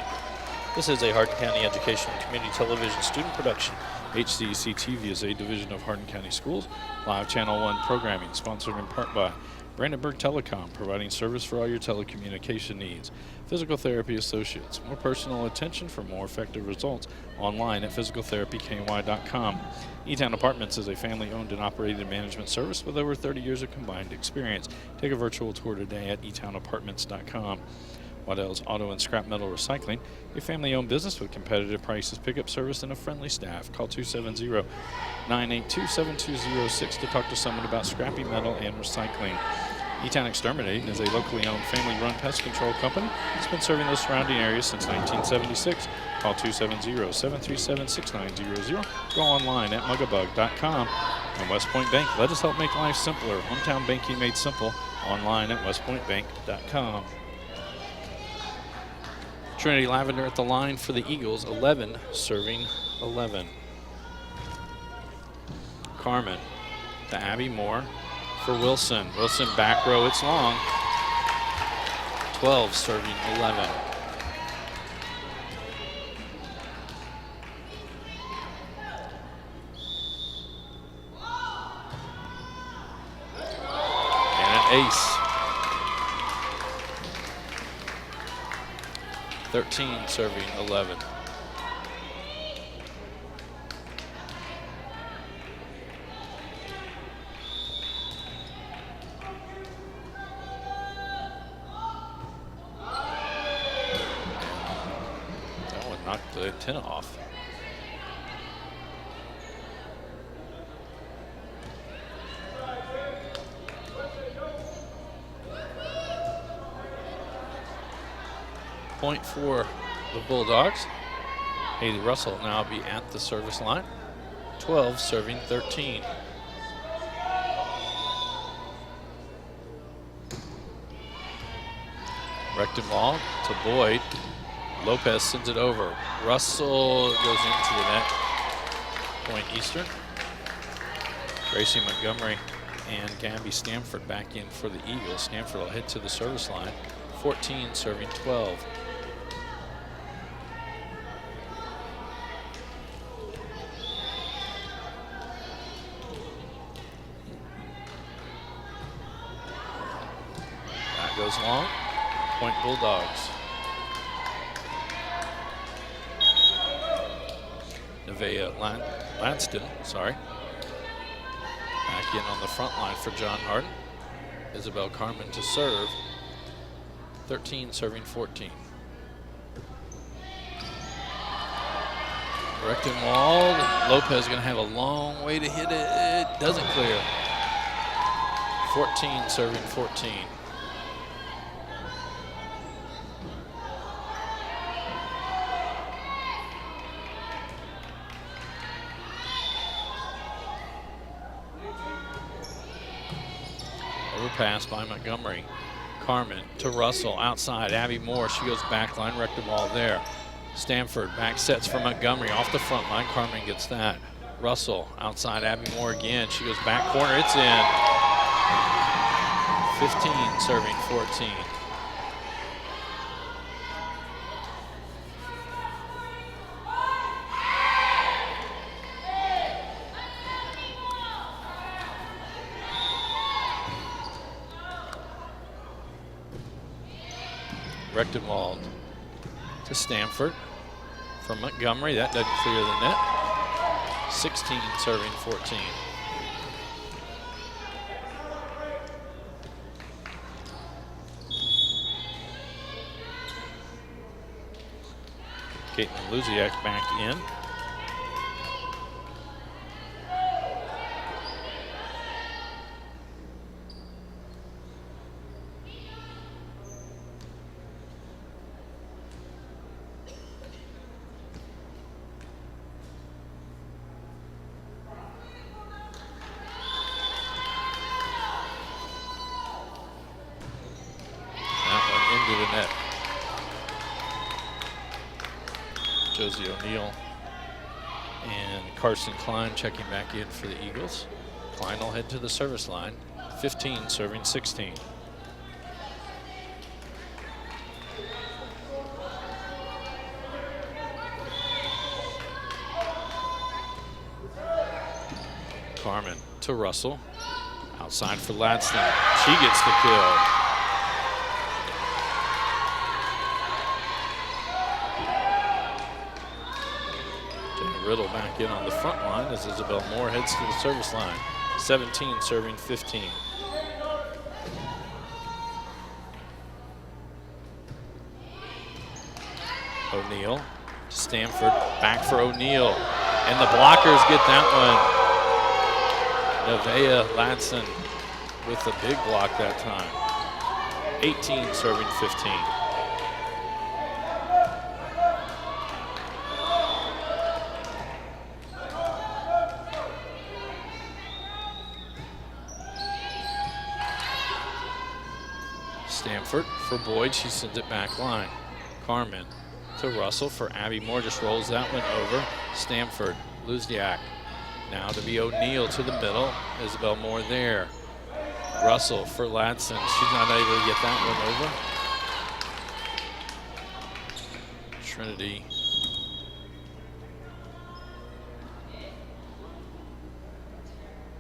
This is a Hardin County Education and Community Television student production. HCEC-TV is a division of Hardin County Schools. Live Channel 1 programming sponsored in part by Brandenburg Telecom, providing service for all your telecommunication needs. Physical Therapy Associates, more personal attention for more effective results. Online at physicaltherapyky.com. E-Town Apartments is a family-owned and operated management service with over 30 years of combined experience. Take a virtual tour today at etownapartments.com. Waddell's Auto and Scrap Metal Recycling, a family-owned business with competitive prices, pickup service, and a friendly staff. Call 270-982-7206 to talk to someone about scrappy metal and recycling. E-Town Exterminating is a locally owned, family-run pest control company that's been serving those surrounding areas since 1976. Call 270-737-6900. Go online at mugabug.com. And West Point Bank, let us help make life simpler. Hometown banking made simple. Online at westpointbank.com. Trinity Lavender at the line for the Eagles, 11 serving 11. Carmen to Abby Moore for Wilson. Wilson back row, it's long. 12 serving 11. And an ace. 13 serving 11. That one knocked the antenna off. Point for the Bulldogs. Haley Russell will now be at the service line. 12 serving 13. Rectum ball to Boyd. Lopez sends it over. Russell goes into the net. Point Eastern. Gracie Montgomery and Gabby Stanford back in for the Eagles. Stanford will head to the service line. 14 serving 12. Goes long. Point Bulldogs. Nevaeh Lanston, sorry. Back in on the front line for John Hardin. Isabel Carmen to serve. 13 serving 14. Rechtenwald. Lopez going to have a long way to hit it. It doesn't clear. 14 serving 14. Overpass by Montgomery. Carmen to Russell outside. Abby Moore, she goes back line. Rechtenwald there. Stanford back sets for Montgomery off the front line. Carmen gets that. Russell outside. Abby Moore again. She goes back corner. It's in. 15 serving 14. Rechtenwald to Stanford from Montgomery. That doesn't clear the net. 16 serving 14. Caitlin Luziak back in. Josie O'Neill and Carson Klein checking back in for the Eagles. Klein will head to the service line. 15 serving 16. Carmen to Russell. Outside for Ladston. She gets the kill. Riddle back in on the front line as Isabel Moore heads to the service line. 17 serving 15. O'Neill to Stanford, back for O'Neill, and the blockers get that one. Nevaeh Ladson with the big block that time. 18 serving 15. Stanford for Boyd, she sends it back line. Carmen to Russell for Abby Moore, just rolls that one over. Stanford, Luziak. Now to be O'Neill to the middle. Isabel Moore there. Russell for Ladson. She's not able to get that one over. Trinity.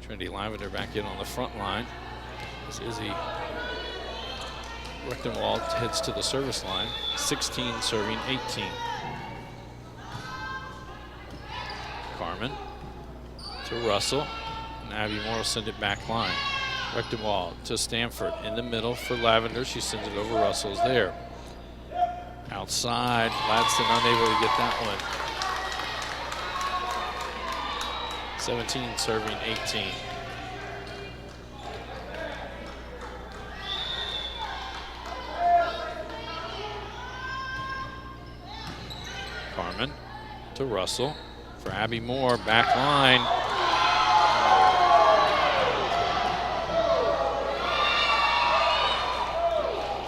Trinity Lavender back in on the front line. This is Izzy Rechtenwald heads to the service line. 16 serving 18. Carmen to Russell. And Abby Moore will send it back line. Rechtenwald to Stanford in the middle for Lavender. She sends it over. Russell's there. Outside. Ladson unable to get that one. 17 serving 18. Carmen to Russell for Abby Moore, back line.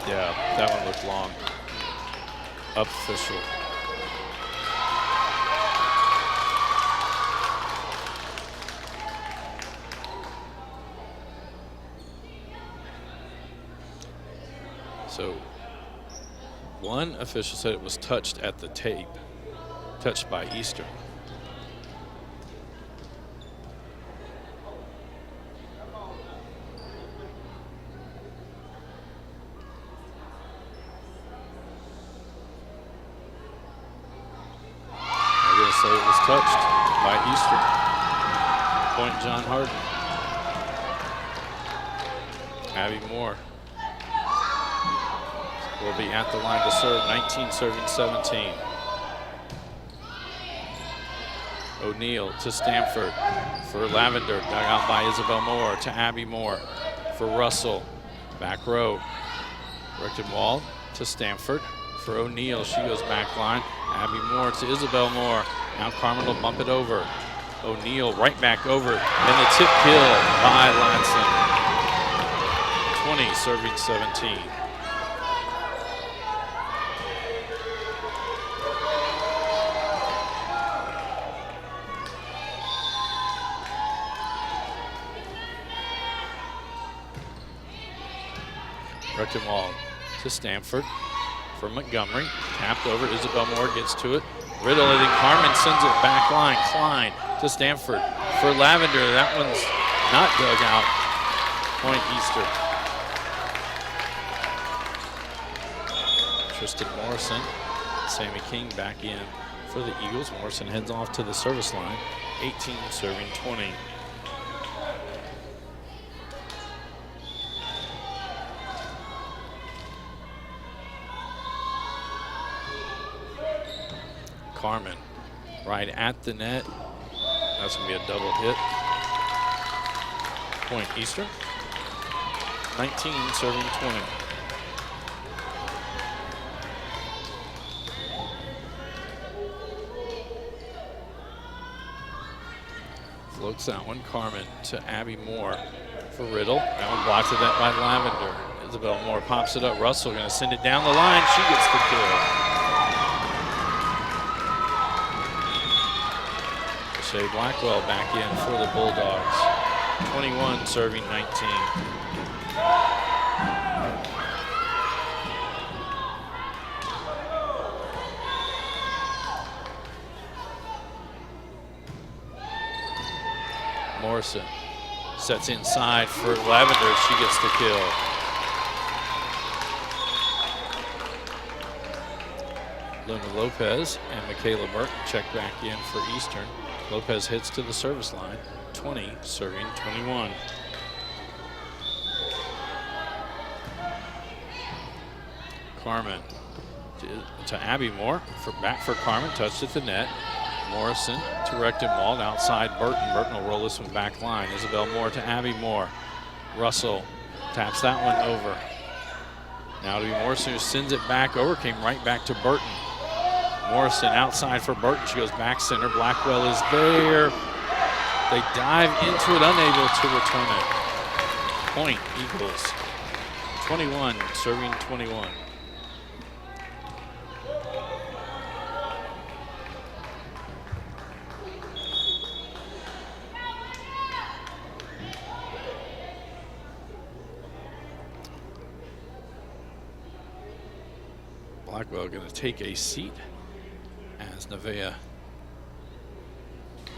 Yeah, that one looked long. Up official. So one official said it was touched at the tape. Touched by Eastern. I'm going to say it was touched. by Eastern. Point John Hardin. Abby Moore will be at the line to serve. 19 serving 17. O'Neal to Stanford for Lavender. Dug out by Isabel Moore to Abby Moore for Russell. Back row. Wall to Stanford for O'Neal. She goes back line. Abby Moore to Isabel Moore. Now Carmen will bump it over. O'Neal right back over. And the tip kill by Ladson. 20 serving 17. Wall to Stanford for Montgomery. Tapped over. Isabel Moore gets to it. Riddle it, and Carmen sends it back line. Klein to Stanford for Lavender. That one's not dug out. Point Eastern. Tristan Morrison. Sammy King back in for the Eagles. Morrison heads off to the service line. 18 serving 20. Carmen right at the net. That's going to be a double hit. Point Eastern. 19 serving 20. Floats that one. Carmen to Abby Moore for Riddle. That one blocked it by Lavender. Isabel Moore pops it up. Russell going to send it down the line. She gets the kill. Shay Blackwell back in for the Bulldogs. 21 serving 19. Morrison sets inside for Lavender. She gets the kill. Luna Lopez and Michaela Burton check back in for Eastern. Lopez hits to the service line. 20 serving 21. Carmen to Abby Moore. Back for Carmen. Touched at the net. Morrison to Wall outside Burton. Burton will roll this one back line. Isabel Moore to Abby Moore. Russell taps that one over. Now to be Morrison, who sends it back over. Came right back to Burton. Morrison outside for Burton. She goes back center. Blackwell is there. They dive into it, unable to return it. Point Eagles. 21 serving 21. Blackwell going to take a seat as Nevaeh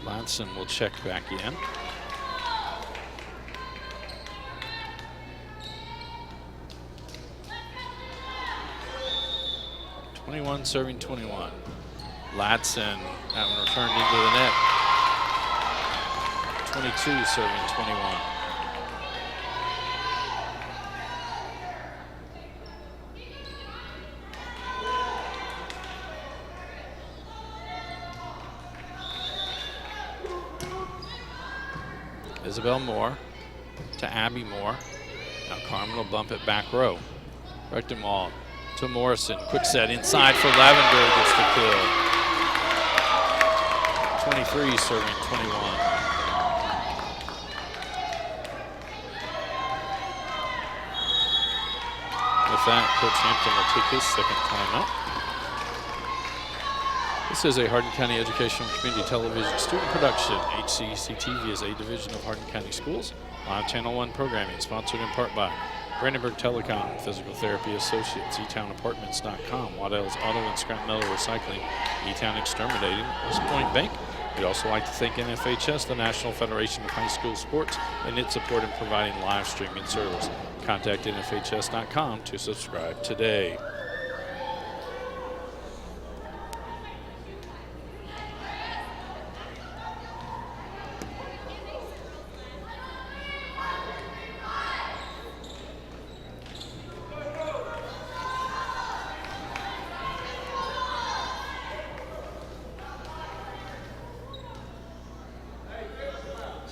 Ladson will check back in. (21 serving 21). Ladson, that one returned into the net. 22 serving 21. Isabel Moore to Abby Moore. Now Carmen will bump it back row. Wall to Morrison. Quick set inside for Lavender, gets the kill. 23 serving 21. With that, Coach Hampton will take his second timeout. This is a Hardin County Educational Community Television student production. HCEC-TV is a division of Hardin County Schools. Live Channel 1 programming sponsored in part by Brandenburg Telecom, Physical Therapy Associates, eTownApartments.com, Waddell's Auto and Scrap Metal Recycling, eTown Exterminating, West Point Bank. We'd also like to thank NFHS, the National Federation of High School Sports, and its support in providing live streaming service. Contact NFHS.com to subscribe today.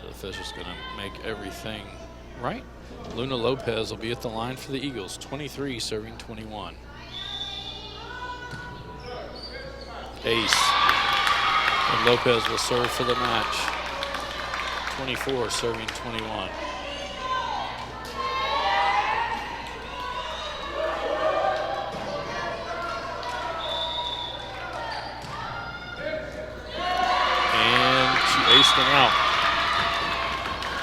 The official's going to make everything right. Luna Lopez will be at the line for the Eagles. 23 serving 21. Ace. And Lopez will serve for the match. 24 serving 21. And she aced them out.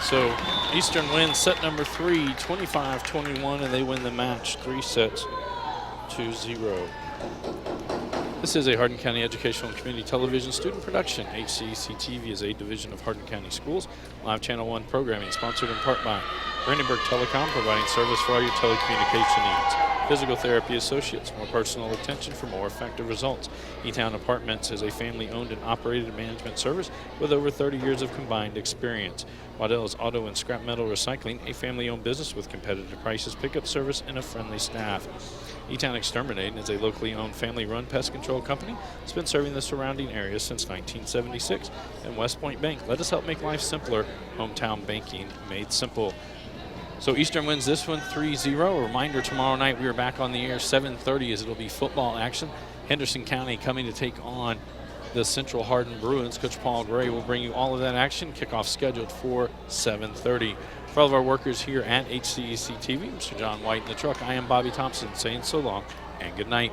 So Eastern wins set number 3, 25-21, and they win the match 3 sets to 0. This is a Hardin County Educational and Community Television student production. HCEC-TV is a division of Hardin County Schools. Live Channel 1 programming sponsored in part by Brandenburg Telecom, providing service for all your telecommunication needs. Physical Therapy Associates, more personal attention for more effective results. E-Town Apartments is a family-owned and operated management service with over 30 years of combined experience. Waddell's Auto and Scrap Metal Recycling, a family-owned business with competitive prices, pickup service, and a friendly staff. E-Town Exterminating is a locally owned family-run pest control company that's been serving the surrounding area since 1976. And West Point Bank, let us help make life simpler. Hometown banking made simple. So Eastern wins this one 3-0. A reminder, tomorrow night we are back on the air 7:30 as it'll be football action. Henderson County coming to take on the Central Hardin Bruins. Coach Paul Gray will bring you all of that action. Kickoff scheduled for 7:30. For all of our workers here at HCEC-TV, Mr. John White in the truck, I am Bobby Thompson saying so long and good night.